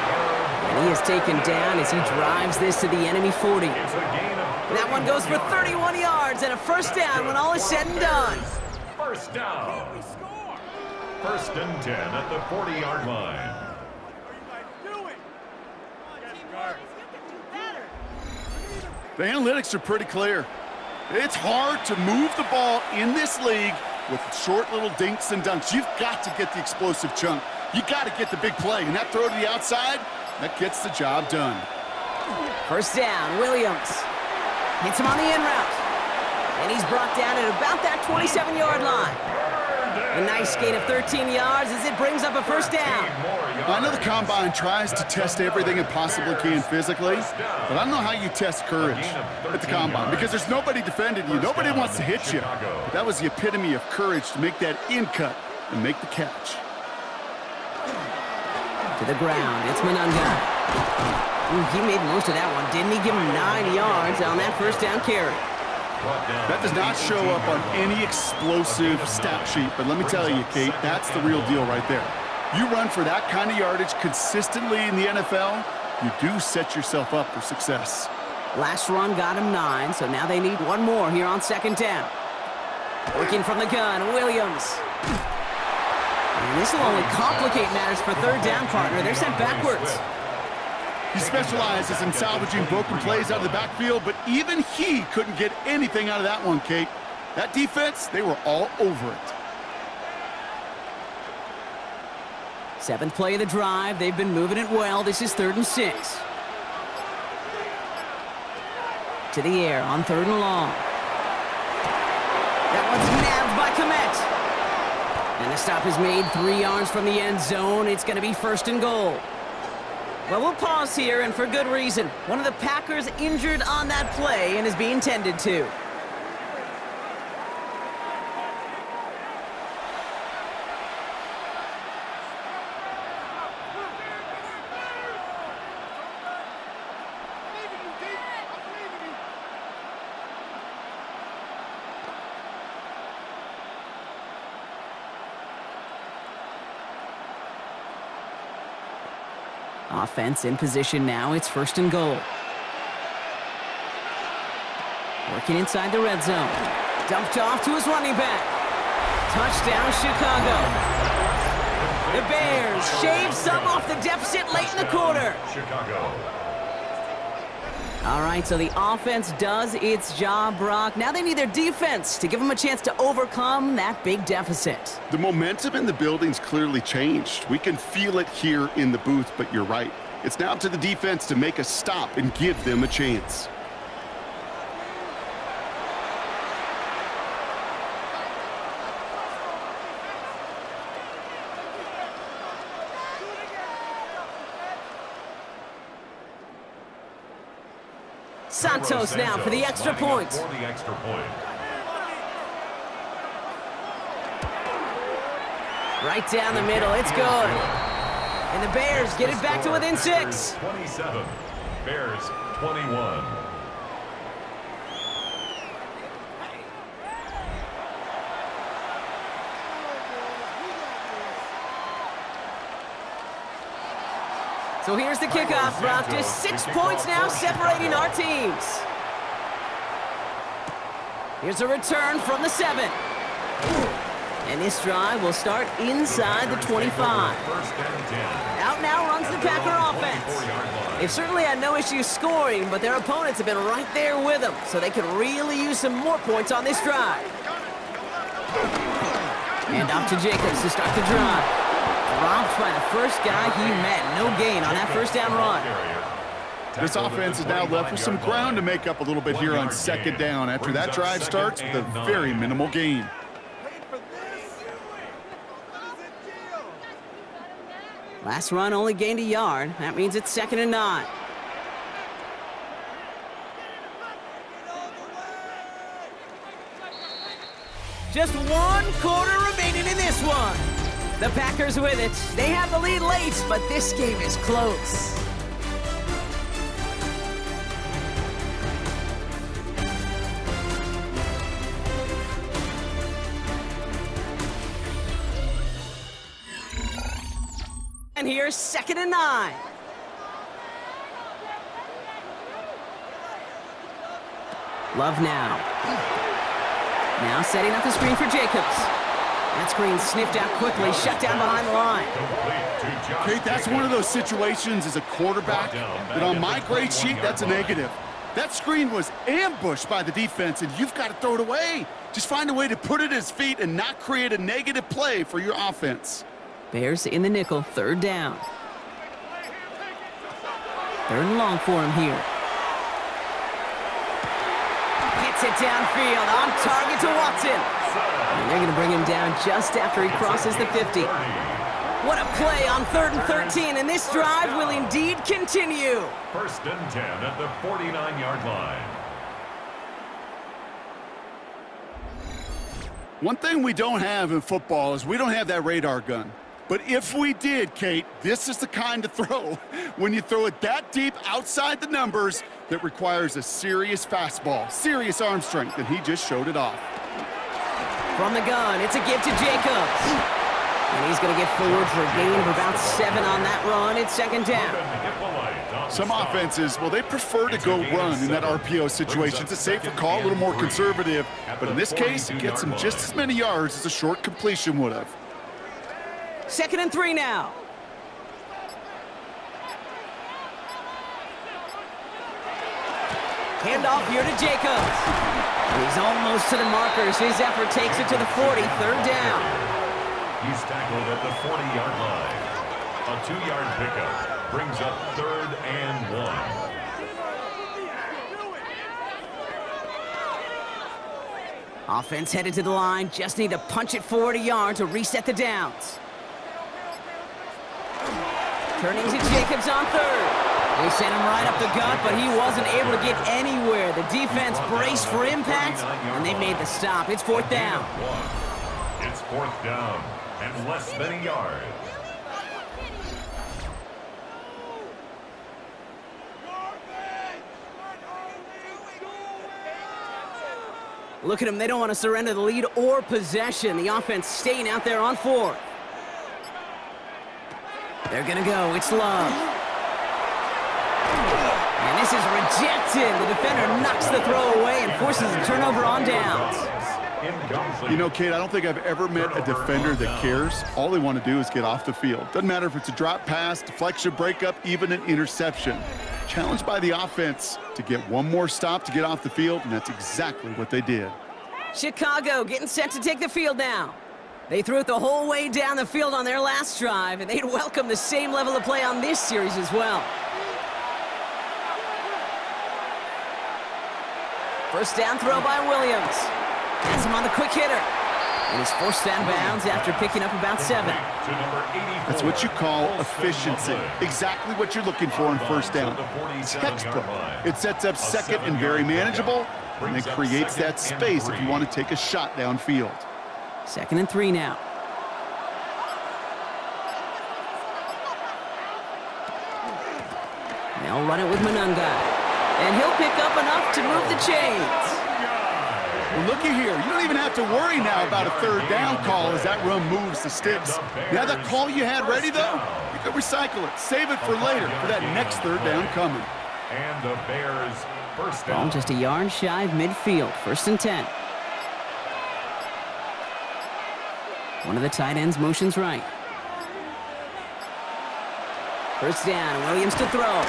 And he is taken down as he drives this to the enemy 40. That one goes for 31 yards and a first down when all is said and done. First down. 1st and 10 at the 40-yard line. The analytics are pretty clear. It's hard to move the ball in this league with short little dinks and dunks. You've got to get the explosive chunk. You got to get the big play, and that throw to the outside, that gets the job done. First down, Williams. Hits him on the in route. And he's brought down at about that 27-yard line. A nice gain of 13 yards as it brings up a first down. I know the Combine tries to test everything it possibly can physically, but I don't know how you test courage at the Combine because there's nobody defending you. Nobody wants to hit you. But that was the epitome of courage to make that in cut and make the catch. To the ground, it's Manunga. He made most of that one, didn't he? Give him 9 yards on that first down carry. That does not show up on any explosive stat sheet, but let me tell you, Kate, that's the real deal right there. You run for that kind of yardage consistently in the NFL, you do set yourself up for success. Last run got him 9, so now they need one more here on second down. Working from the gun, Williams. And this will only complicate matters for third down, partner. They're sent backwards. He specializes in salvaging broken plays out of the backfield, but even he couldn't get anything out of that one, Kate. That defense, they were all over it. 7th play of the drive. They've been moving it well. This is 3rd and 6. To the air on 3rd and long. That one's nabbed by Komet. And the stop is made 3 yards from the end zone. It's going to be 1st and goal. Well, we'll pause here, and for good reason. One of the Packers injured on that play and is being tended to. Offense in position now. It's 1st and goal. Working inside the red zone. Dumped off to his running back. Touchdown, Chicago. The Bears shave some off the deficit late in the quarter. Chicago. All right, so the offense does its job, Brock. Now they need their defense to give them a chance to overcome that big deficit. The momentum in the building's clearly changed. We can feel it here in the booth, but you're right. It's now up to the defense to make a stop and give them a chance. Santos now for the extra point. Right down the middle, it's good. And the Bears get it back to within 6. 27, Bears 21. So here's the kickoff, Brock. Just 6 points now separating our teams. Here's a return from the 7. And this drive will start inside the 25. Out now runs the Packer offense. They've certainly had no issue scoring, but their opponents have been right there with them, so they could really use some more points on this drive. And off to Jacobs to start the drive. Robbed by the first guy he met. No gain on that first down run. This offense is now left with some ground to make up a little bit here on second down after that drive starts with a very minimal gain. Last run only gained a yard. That means it's 2nd and 9. Just 1 quarter remaining in this one. The Packers with it. They have the lead late, but this game is close. And here's 2nd and 9. Love now. Now setting up the screen for Jacobs. That screen sniffed out quickly, shut down behind the line. Kate, that's one of those situations as a quarterback that on my grade sheet, that's a negative. That screen was ambushed by the defense, and you've got to throw it away. Just find a way to put it at his feet and not create a negative play for your offense. Bears in the nickel, 3rd down. 3rd and long for him here. Hits it downfield, on target to Watson. And they're going to bring him down just after he crosses the 50. What a play on 3rd and 13, and this drive will indeed continue. 1st and 10 at the 49-yard line. One thing we don't have in football is we don't have that radar gun. But if we did, Kate, this is the kind of throw, when you throw it that deep outside the numbers, that requires a serious fastball, serious arm strength, and he just showed it off. From the gun, it's a give to Jacobs. And he's going to get forward for a gain of about 7 on that run. It's 2nd down. Some offenses, well, they prefer to go run in that RPO situation. It's a safer call, a little more conservative. But in this case, it gets him just as many yards as a short completion would have. 2nd and 3 now. Handoff here to Jacobs. He's almost to the markers. His effort takes it to the 40, 3rd down. He's tackled at the 40-yard line. A 2-yard pickup brings up 3rd and 1. Offense headed to the line. Just need to punch it forward a yard to reset the downs. Turning to Jacobs on 3rd. They sent him right up the gut, but he wasn't able to get anywhere. The defense braced for impact, and they made the stop. It's 4th down. It's 4th down and less than a yard. Look at them. They don't want to surrender the lead or possession. The offense staying out there on 4th. They're going to go. It's Love. And this is rejected. The defender knocks the throw away and forces a turnover on downs. You know, Kate, I don't think I've ever met a defender that cares. All they want to do is get off the field. Doesn't matter if it's a drop pass, deflection, breakup, even an interception. Challenged by the offense to get one more stop to get off the field, and that's exactly what they did. Chicago getting set to take the field now. They threw it the whole way down the field on their last drive, and they'd welcome the same level of play on this series as well. 1st down throw by Williams. Has him on the quick hitter. And he's forced out of bounds after picking up about 7. That's what you call efficiency. Exactly what you're looking for on 1st down. Textbook. It sets up 2nd and very manageable, and it creates that space if you want to take a shot downfield. 2nd and 3 now. They'll run it with Manunga. And he'll pick up enough to move the chains. Well, looky here. You don't even have to worry now about a 3rd down call as that run moves the sticks. Now that call you had ready, though, you can recycle it. Save it for later for that next 3rd down coming. And the Bears 1st down. Ball just a yard shy of midfield. 1st and 10. One of the tight ends motions right. 1st down, and Williams to throw.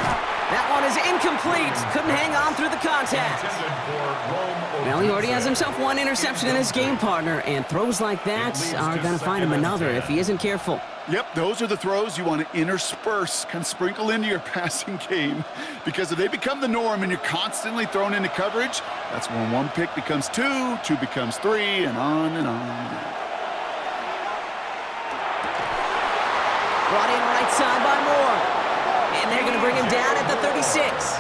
That one is incomplete. Couldn't hang on through the contact. Well, he already has himself 1 interception in his game, partner, and throws like that are going to find him another if he isn't careful. Yep, those are the throws you want to intersperse, kind of sprinkle into your passing game, because if they become the norm and you're constantly thrown into coverage, that's when 1 pick becomes 2, 2 becomes 3, and on and on and on. Brought in right side by Moore. And they're going to bring him down at the 36.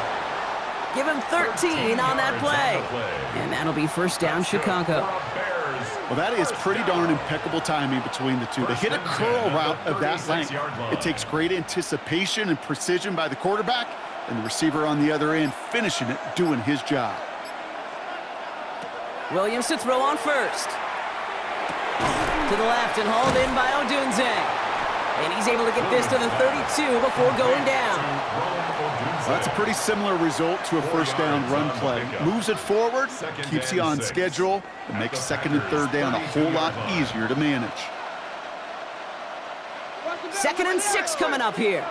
Give him 13 on that play. And that'll be 1st down, Chicago. Well, that is pretty darn impeccable timing between the two. They hit a curl route of that length. It takes great anticipation and precision by the quarterback, and the receiver on the other end finishing it, doing his job. Williams to throw on 1st. To the left and hauled in by Odunze. And he's able to get this to the 32 before going down. Well, that's a pretty similar result to a 1st down run play. Moves it forward, keeps you on schedule, and makes 2nd and 3rd down a whole lot easier to manage. 2nd and 6 coming up here.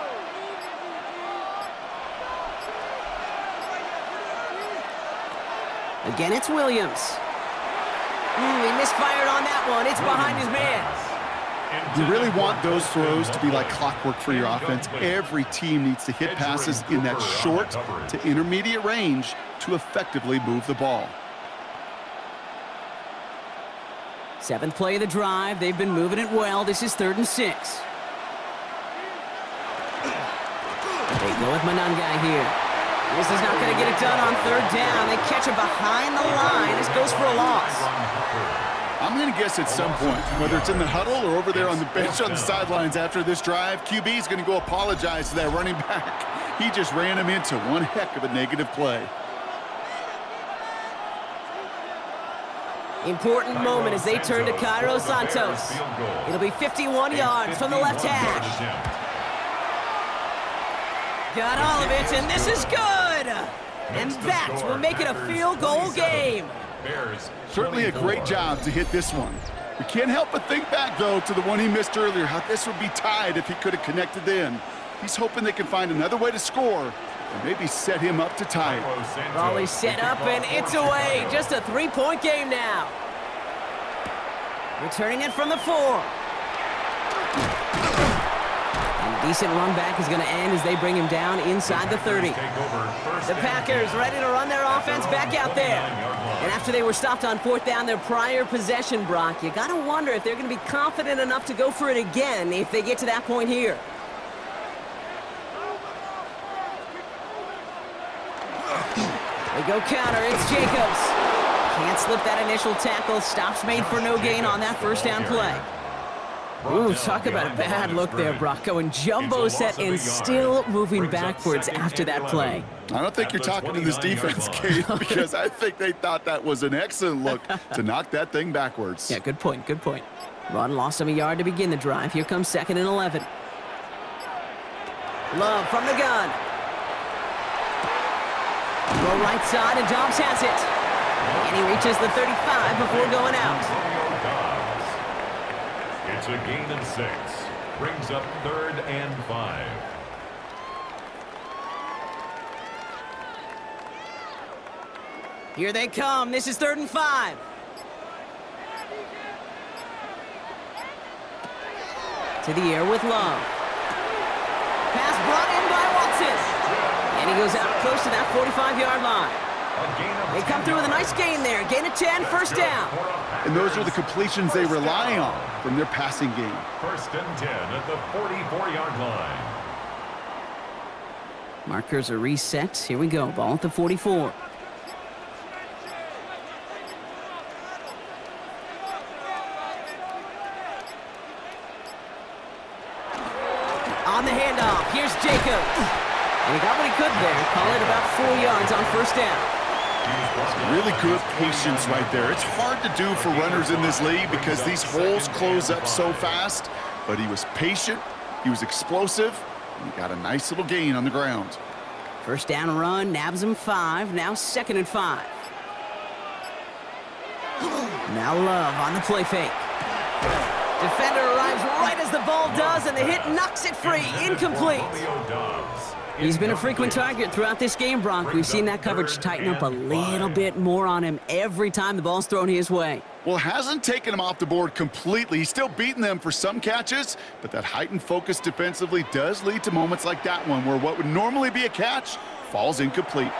Again, it's Williams. He misfired on that one. It's behind his man. You really want those throws to be like clockwork for your offense. Every team needs to hit passes in that short to intermediate range to effectively move the ball. Seventh play of the drive. They've been moving it well. This is 3rd and 6. They go with Manungai here. This is not going to get it done on 3rd down. They catch it behind the line. This goes for a loss. I'm going to guess at some point, whether it's in the huddle or over there on the bench on the sidelines after this drive, QB is going to go apologize to that running back. He just ran him into one heck of a negative play. Important moment as they turn to Cairo Santos. It'll be 51 yards from the left hash. Got all of it, and this is good! And that will make it a field goal game. Certainly a great job to hit this one. We can't help but think back, though, to the one he missed earlier, how this would be tied if he could have connected in. He's hoping they can find another way to score and maybe set him up to tie it. Ball is set up, and it's away. Just a 3-point game now. Returning it from the 4. And a decent run back is going to end as they bring him down inside the 30. The Packers ready to run their offense back out there. And after they were stopped on 4th down their prior possession, Brock, you got to wonder if they're going to be confident enough to go for it again if they get to that point here. They go counter, it's Jacobs. Can't slip that initial tackle. Stops made for no gain on that 1st down play. Ooh, talk about a bad look there, Brock. Going jumbo set and still moving backwards after that play. I don't think you're talking to this defense, Kate, because I think they thought that was an excellent look to knock that thing backwards. Yeah, good point, good point. Run lost him a yard to begin the drive. Here comes 2nd and 11. Love from the gun. Go right side, and Dobbs has it. And he reaches the 35 before going out. It's a gain of 6. Brings up 3rd and 5. Here they come. This is 3rd and 5. To the air with Love. Pass brought in by Watson. And he goes out close to that 45-yard line. They come through with a nice gain there. Gain of 10, 1st down. And those are the completions they rely on from their passing game. 1st and 10 at the 44-yard line. Markers are reset. Here we go. Ball at the 44. On the handoff, here's Jacobs. And he got what he could there. Call it about 4 yards on 1st down. Really good patience right there. It's hard to do for runners in this league because these holes close up so fast. But he was patient, he was explosive, and he got a nice little gain on the ground. 1st down run, nabs him 5. Now 2nd and 5. Now Love on the play fake. Defender arrives right as the ball does, and the hit knocks it free. Incomplete. He's been a frequent target throughout this game, Brock. We've seen that coverage tighten up a little bit more on him every time the ball's thrown his way. Well, hasn't taken him off the board completely. He's still beating them for some catches, but that heightened focus defensively does lead to moments like that one where what would normally be a catch falls incomplete.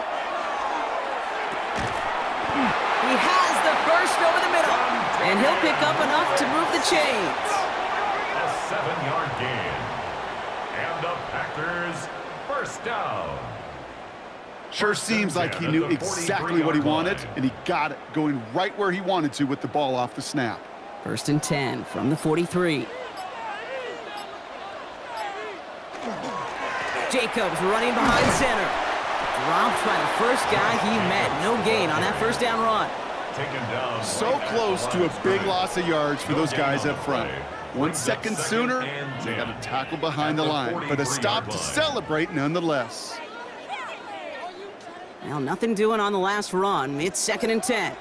He has the first over the middle, and he'll pick up enough to move the chains. A 7-yard gain. And the Packers 1st down. Sure seems like he knew exactly what he wanted, and he got it going right where he wanted to with the ball off the snap. 1st and 10 from the 43. Jacobs running behind center. Dropped by the first guy he met. No gain on that 1st down run. So close to a big loss of yards for those guys up front. 1 second sooner, they got a tackle behind the line, but a stop to celebrate nonetheless. Well, nothing doing on the last run. It's 2nd and 10.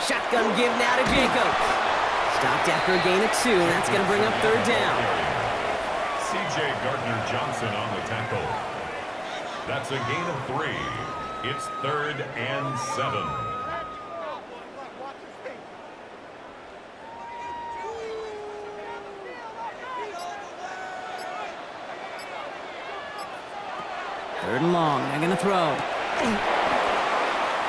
Shotgun give now to Jacobs. Stopped after a gain of 2, and that's going to bring up 3rd down. C.J. Gardner-Johnson on the tackle. That's a gain of 3. It's 3rd and 7. Third and long. They're going to throw.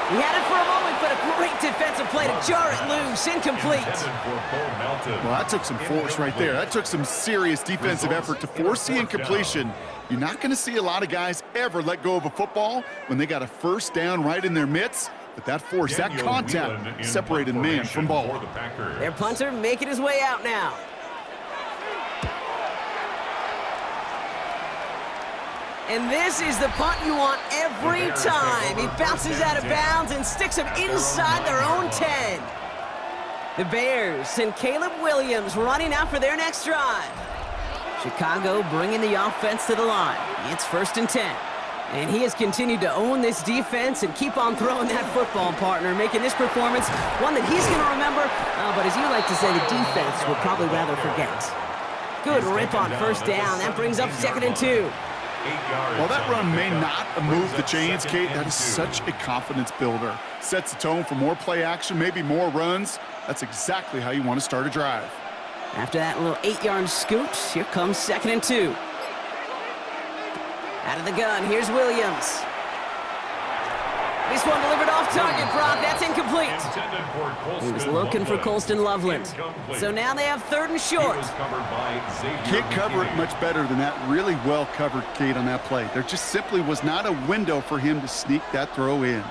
He had it for a moment, but a great defensive play to jar it loose. Incomplete. Well, that took some force right there. That took some serious defensive effort to force the incompletion. You're not going to see a lot of guys ever let go of a football when they got a first down right in their midst. But that force, that contact, separated man from ball. Their punter making his way out now. And this is the punt you want every time. He bounces out of bounds and sticks him inside their own 10. The Bears send Caleb Williams running out for their next drive. Chicago bringing the offense to the line. It's 1st and 10. And he has continued to own this defense and keep on throwing that football, partner, making this performance one that he's going to remember, but as you like to say, the defense would probably rather forget. Good rip on 1st down. That brings up 2nd and 2. While that run may not move the chains, Kate, that is such a confidence builder. Sets the tone for more play action, maybe more runs. That's exactly how you want to start a drive. After that little 8-yard scoot, here comes 2nd and 2. Out of the gun, here's Williams. This one delivered off target, Brock. That's incomplete. He was looking for Colston Loveland. So now they have 3rd and short. Can't cover it much better than that really well covered, Kate, on that play. There just simply was not a window for him to sneak that throw in.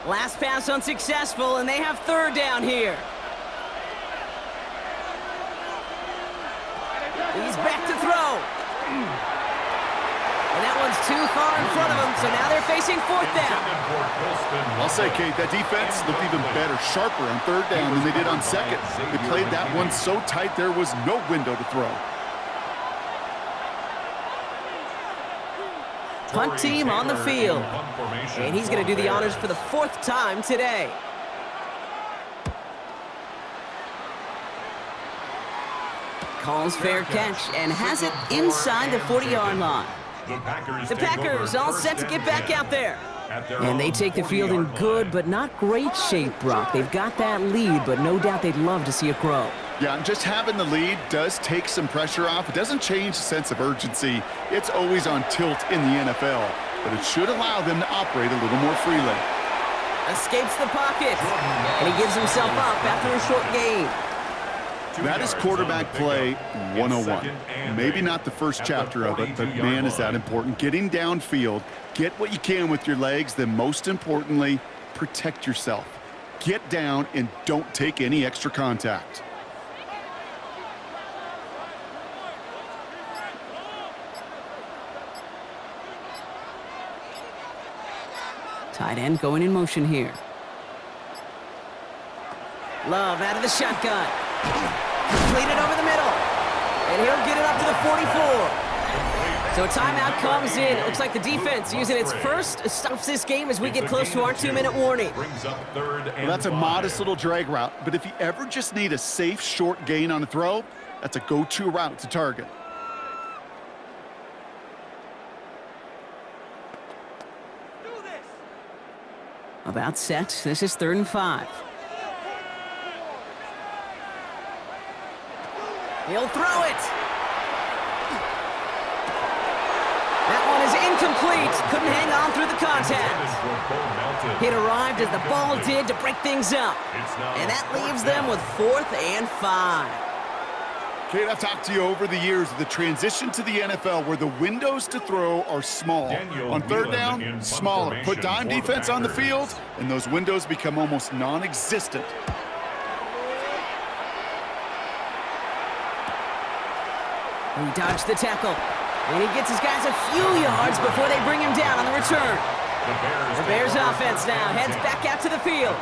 Last pass unsuccessful, and they have 3rd down here. He's back to throw. And that one's too far in front of him, so now they're facing 4th down. I'll say, Kate, that defense looked even better, sharper on 3rd down than they did on 2nd. They played that one so tight there was no window to throw. Punt team on the field. And he's going to do the honors for the 4th time today. Calls fair catch and has it inside the 40-yard line. The Packers all set to get back out there. And they take the field in good but not great shape, Brock. They've got that lead, but no doubt they'd love to see it grow. Yeah, and just having the lead does take some pressure off. It doesn't change the sense of urgency. It's always on tilt in the NFL, but it should allow them to operate a little more freely. Escapes the pocket, and he gives himself up after a short gain. That is quarterback play 101. Maybe not the first chapter of it, but man, is that important. Getting downfield, get what you can with your legs, then most importantly, protect yourself. Get down and don't take any extra contact. Tight end going in motion here. Love out of the shotgun. Completed over the middle. And he'll get it up to the 44. So a timeout comes in. It looks like the defense using its first stops this game as we get close to our 2-minute warning. Well, that's a modest little drag route, but if you ever just need a safe, short gain on a throw, that's a go-to route to target. About set. This is 3rd and 5. He'll throw it. That one is incomplete. Couldn't hang on through the contact. It arrived as the ball did to break things up. And that leaves them with 4th and 5. Kate, I've talked to you over the years of the transition to the NFL where the windows to throw are small. On 3rd down, smaller. Put dime defense on the field, and those windows become almost non-existent. He dodged the tackle, and he gets his guys a few yards before they bring him down on the return. The Bears offense now heads back out to the field.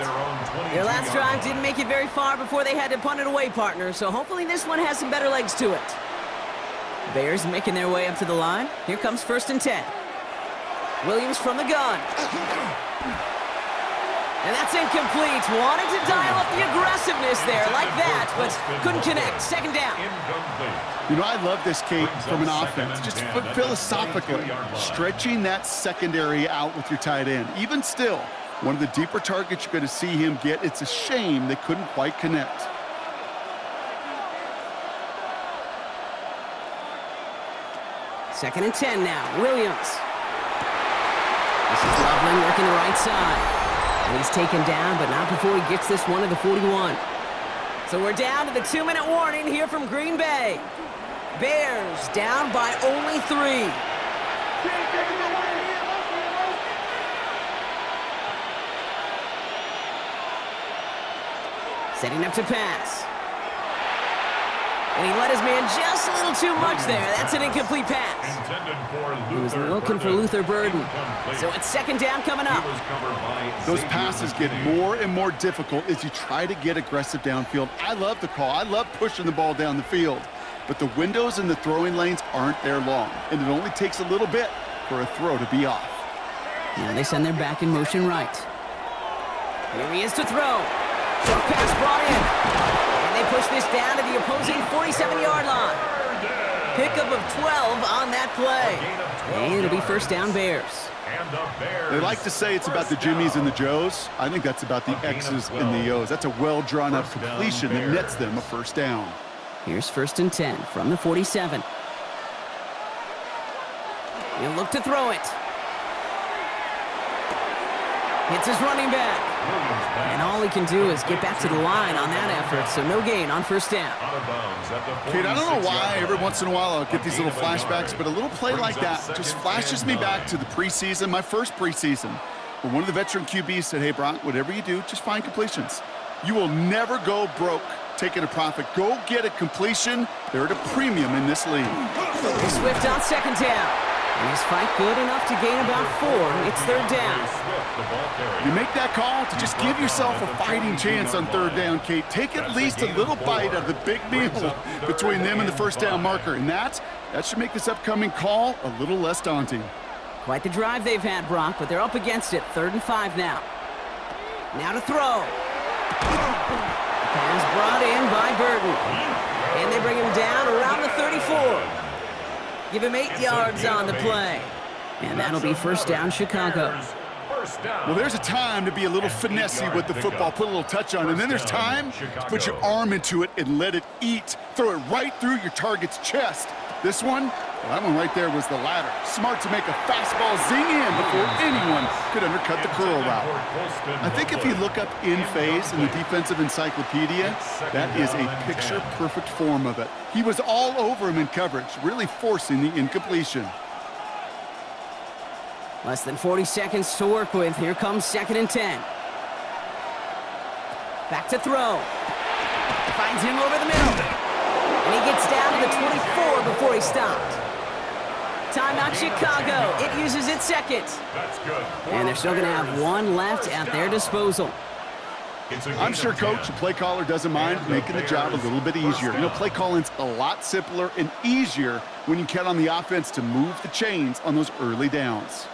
Their last drive didn't make it very far before they had to punt it away, partner, so hopefully this one has some better legs to it. Bears making their way up to the line. Here comes 1st and 10. Williams from the gun. And that's incomplete. Wanted to dial up the aggressiveness there like that, but couldn't connect. 2nd down. You know, I love this, Kate, from an offense. Just philosophically, stretching that secondary out with your tight end. Even still, one of the deeper targets you're going to see him get. It's a shame they couldn't quite connect. Second and 10 now. Williams. This is Loveland working the right side. And he's taken down, but not before he gets this one to the 41. So we're down to the 2-minute warning here from Green Bay. Bears down by only 3. Setting up to pass. And he let his man just a little too much there. That's an incomplete pass. He was looking for Luther Burden. So it's second down coming up. Those passes get more and more difficult as you try to get aggressive downfield. I love the call. I love pushing the ball down the field. But the windows in the throwing lanes aren't there long, and it only takes a little bit for a throw to be off. Now they send their back in motion right. Here he is to throw. Short pass brought in. And they push this down to the opposing 47-yard line. Pickup of 12 on that play. And it'll be first down Bears. They like to say it's about the Jimmies and the Joes. I think that's about the X's and the O's. That's a well-drawn-up completion that nets them a first down. Here's first and 10 from the 47. He'll look to throw it. Hits his running back. And all he can do is get back to the line on that effort, so no gain on first down. Kate, I don't know why every once in a while I'll get these little flashbacks, but a little play like that just flashes me back to the preseason, my first preseason, where one of the veteran QBs said, hey, Brock, whatever you do, just find completions. You will never go broke taking a profit. Go get a completion. They're at a premium in this league. Swift on second down. And his fight good enough to gain about 4. It's third down. You make that call to just give yourself a fighting chance on third down, Kate. Take at least a little bite out of the big meal between them and the first down marker. And that should make this upcoming call a little less daunting. Quite the drive they've had, Brock, but they're up against it. 3rd and 5 now. Now to throw. Pass brought in by Burden. And they bring him down around the 34. Give him 8 yards on the play. And that'll be first down Chicago. Well, there's a time to be a little finessey with the football, put a little touch on it. And then there's time to put your arm into it and let it eat. Throw it right through your target's chest. This one, well, that one right there was the latter. Smart to make a fastball zing in before anyone could undercut the curl route. I think if you look up in phase in the defensive encyclopedia, that is a picture-perfect form of it. He was all over him in coverage, really forcing the incompletion. Less than 40 seconds to work with. Here comes 2nd and 10. Back to throw. Finds him over the middle. And he gets down to the 24 before he stopped. Timeout Chicago. It uses its second. And they're still going to have 1 left at their disposal. I'm sure, Coach, the play caller doesn't mind making the job a little bit easier. You know, play calling's a lot simpler and easier when you count on the offense to move the chains on those early downs.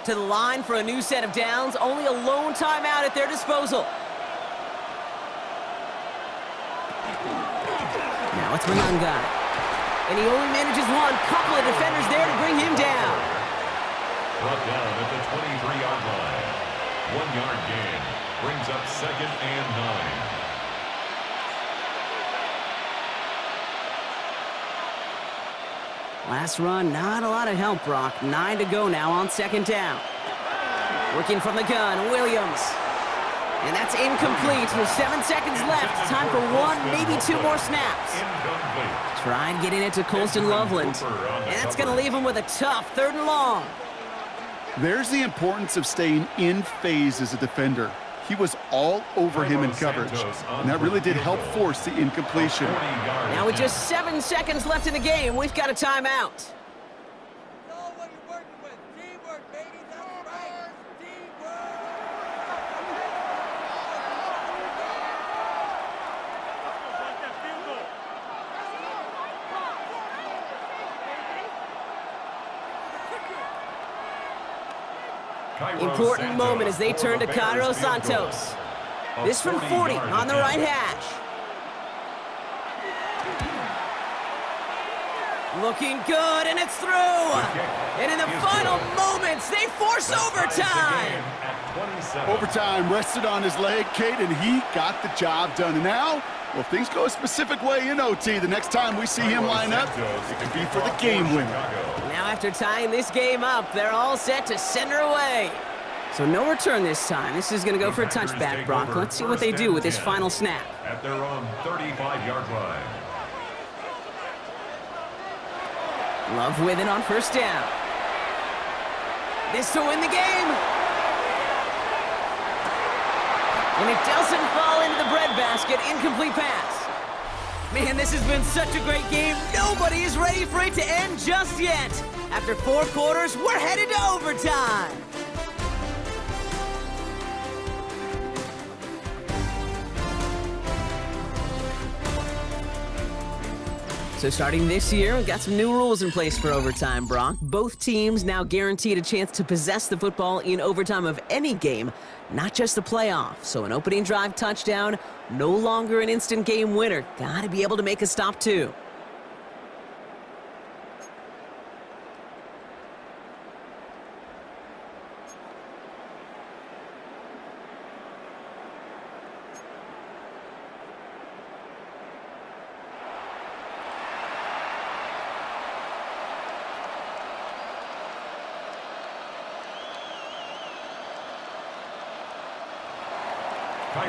To the line for a new set of downs. Only a lone timeout at their disposal. Now it's Mananga. And he only manages 1. Couple of defenders there to bring him down. Brought down at the 23-yard line. 1-yard gain. Brings up 2nd and 9. Last run, not a lot of help, Brock. 9 to go now on 2nd down. Working from the gun, Williams. And that's incomplete with 7 seconds left. Time for 1, maybe 2 more snaps. Try and get it into Colston Loveland. And that's going to leave him with a tough 3rd and long. There's the importance of staying in phase as a defender. He was all over him in coverage, and that really did help force the incompletion. Now with just 7 seconds left in the game, we've got a timeout. Important moment as they turn to Cairo Santos. This from 40 on the right hash. Looking good, and it's through. And in the final moments, they force overtime. Overtime rested on his leg, Kate, and he got the job done. And now, well, if things go a specific way in OT, the next time we see him line up, it could be for the game winner. Now after tying this game up, they're all set to send her away. So no return this time. This is going to go for a touchback, Brock. Let's see what they do with this final snap. At their own 35-yard line. Love with it on first down. This to win the game. And it doesn't fall into the breadbasket. Incomplete pass. Man, this has been such a great game. Nobody is ready for it to end just yet. After 4 quarters, we're headed to overtime. So starting this year, we've got some new rules in place for overtime, Brock. Both teams now guaranteed a chance to possess the football in overtime of any game, not just the playoff. So an opening drive touchdown, no longer an instant game winner. Got to be able to make a stop, too.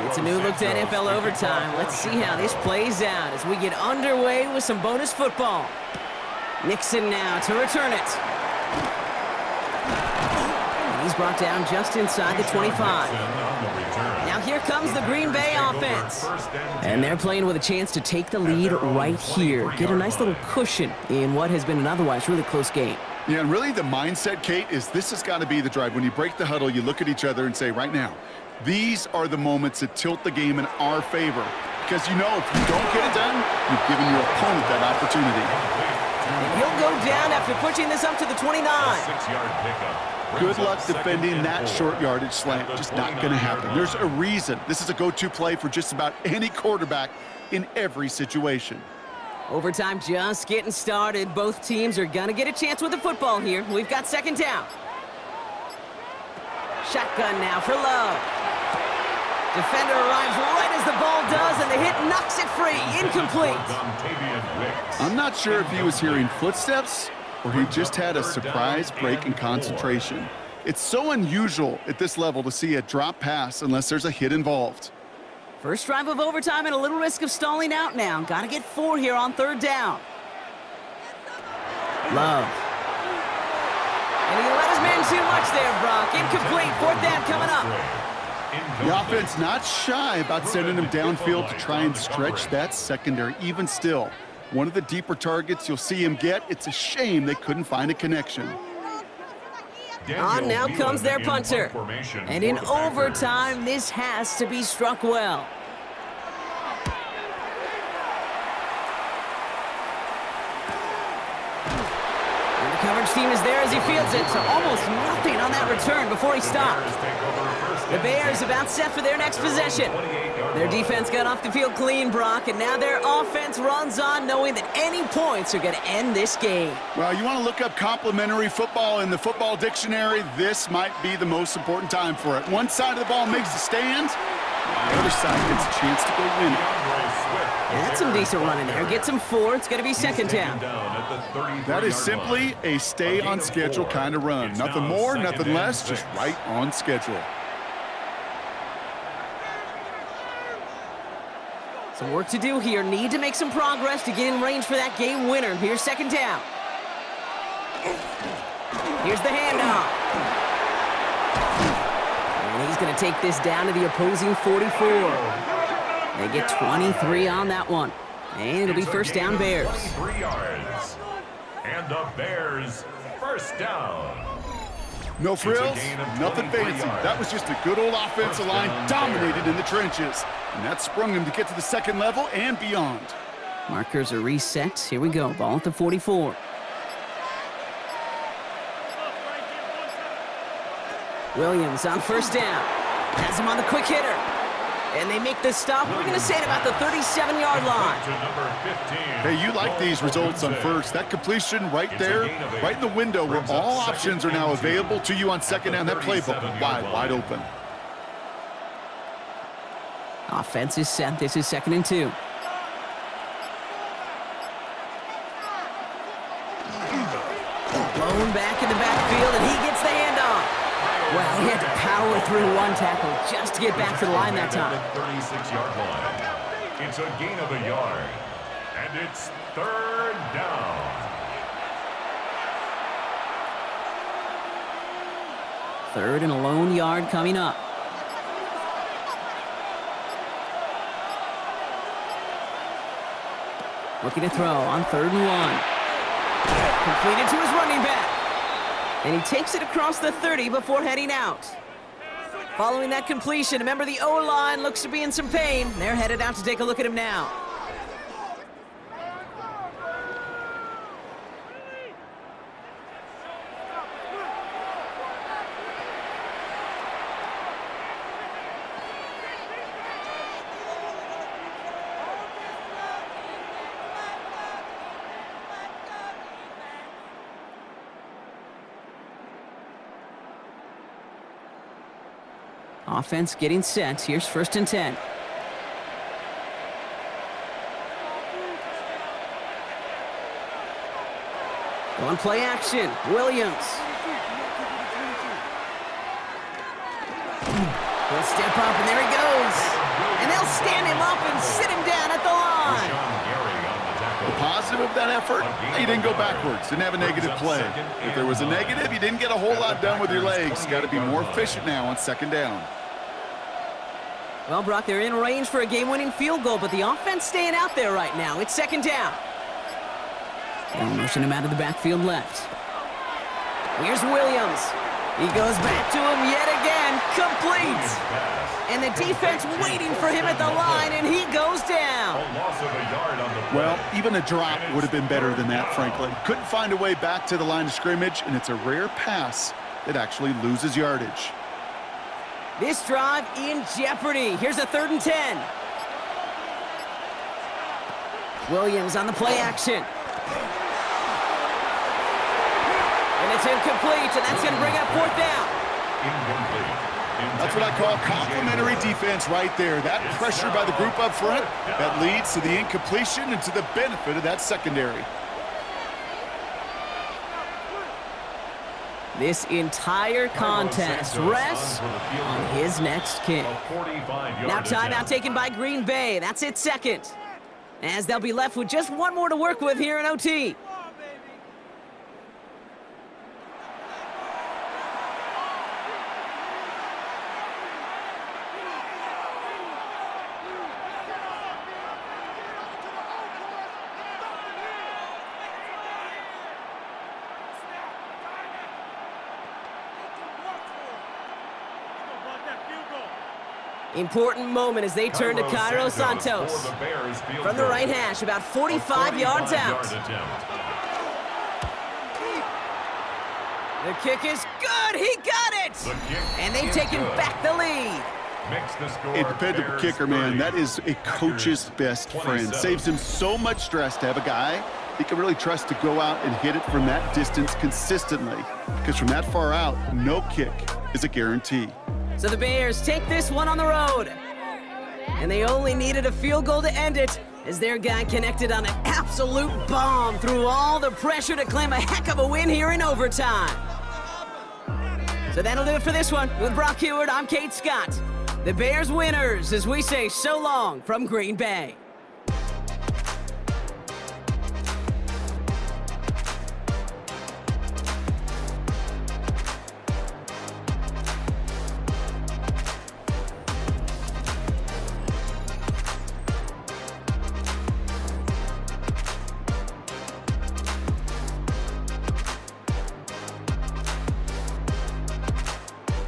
It's a new look to NFL overtime. Let's see how this plays out as we get underway with some bonus football. Nixon now to return it. And he's brought down just inside the 25. Now here comes the Green Bay offense. And they're playing with a chance to take the lead right here. Get a nice little cushion in what has been an otherwise really close game. Yeah, and really the mindset, Kate, is this has got to be the drive. When you break the huddle, you look at each other and say, right now, these are the moments that tilt the game in our favor. Because you know if you don't get it done, you've given your opponent that opportunity. And he'll go down after pushing this up to the 29. Good luck defending that short yardage slant. Just not going to happen. There's a reason. This is a go-to play for just about any quarterback in every situation. Overtime just getting started. Both teams are going to get a chance with the football here. We've got second down. Shotgun now for Love. Defender arrives right as the ball does, and the hit knocks it free. Incomplete. I'm not sure if he was hearing footsteps or he just had a surprise break in concentration. It's so unusual at this level to see a drop pass unless there's a hit involved. First drive of overtime and a little risk of stalling out now. Got to get 4 here on third down. Love. And he let his man too much there, Brock. Incomplete. Fourth down coming up. The offense not shy about sending him downfield to try and stretch that secondary. Even still, one of the deeper targets you'll see him get. It's a shame they couldn't find a connection. On now comes their punter. And in overtime, this has to be struck well. And the coverage team is there as he fields it. So almost nothing on that return before he stopped. The Bears about set for their next possession. Their defense got off the field clean, Brock, and now their offense runs on knowing that any points are going to end this game. Well, you want to look up complimentary football in the football dictionary, this might be the most important time for it. One side of the ball makes a stand, the other side gets a chance to go win it. That's some decent running there. Gets him 4. It's going to be second down. That is simply a stay on schedule kind of run. Nothing more, nothing less, just right on schedule. Some work to do here. Need to make some progress to get in range for that game winner. Here's second down. Here's the handoff. And he's going to take this down to the opposing 44. They get 23 on that one. And it'll be first down Bears. 23 yards. And the Bears first down. No frills, nothing fancy. That was just a good old offensive line dominated in the trenches. And that sprung him to get to the second level and beyond. Markers are reset. Here we go. Ball at the 44. Williams on first down. Has him on the quick hitter. And they make the stop. We're going to say it about the 37-yard line. Hey, you like these results on first. That completion right there, right in the window where all options are now available to you on second down. That playbook wide open. Offense is set. This is 2nd and 2. Blown back in the backfield, and he gets the handoff. Well, he had to power through one tackle just to get back to the line that time. 36-yard line. It's a gain of a yard. And it's third down. Third and a lone yard coming up. Looking to throw on 3rd and 1. Completed to his running back. And he takes it across the 30 before heading out. Following that completion, a member of the O-line looks to be in some pain. They're headed out to take a look at him now. Offense getting set. Here's 1st and 10. On play action, Williams. He'll step up, and there he goes. And they'll stand him up and sit him down at the line. The positive of that effort, he didn't go backwards, didn't have a negative play. If there was a negative, you didn't get a whole lot done with your legs. Got to be more efficient now on 2nd down. Well, Brock, they're in range for a game-winning field goal, but the offense staying out there right now. It's 2nd down. They'll motion him out of the backfield left. Here's Williams. He goes back to him yet again. Complete. And the defense waiting for him at the line, and he goes down. Well, even a drop would have been better than that, frankly. Couldn't find a way back to the line of scrimmage, and it's a rare pass that actually loses yardage. This drive in jeopardy. Here's a 3rd and 10. Williams on the play action. And it's incomplete, and that's going to bring up 4th down. Incomplete. That's what I call complimentary defense right there. That pressure by the group up front, that leads to the incompletion and to the benefit of that secondary. This entire contest rests on his next kick. Now timeout taken by Green Bay. That's it 2nd. As they'll be left with just one more to work with here in OT. Important moment as they turn to Cairo Santos. From the right hash, about 45 yards out. The kick is good. He got it. And they've taken back the lead. A dependable kicker, man. That is a coach's best friend. Saves him so much stress to have a guy he can really trust to go out and hit it from that distance consistently. Because from that far out, no kick is a guarantee. So the Bears take this one on the road. And they only needed a field goal to end it as their guy connected on an absolute bomb through all the pressure to claim a heck of a win here in overtime. So that'll do it for this one. With Brock Heward, I'm Kate Scott. The Bears winners as we say so long from Green Bay.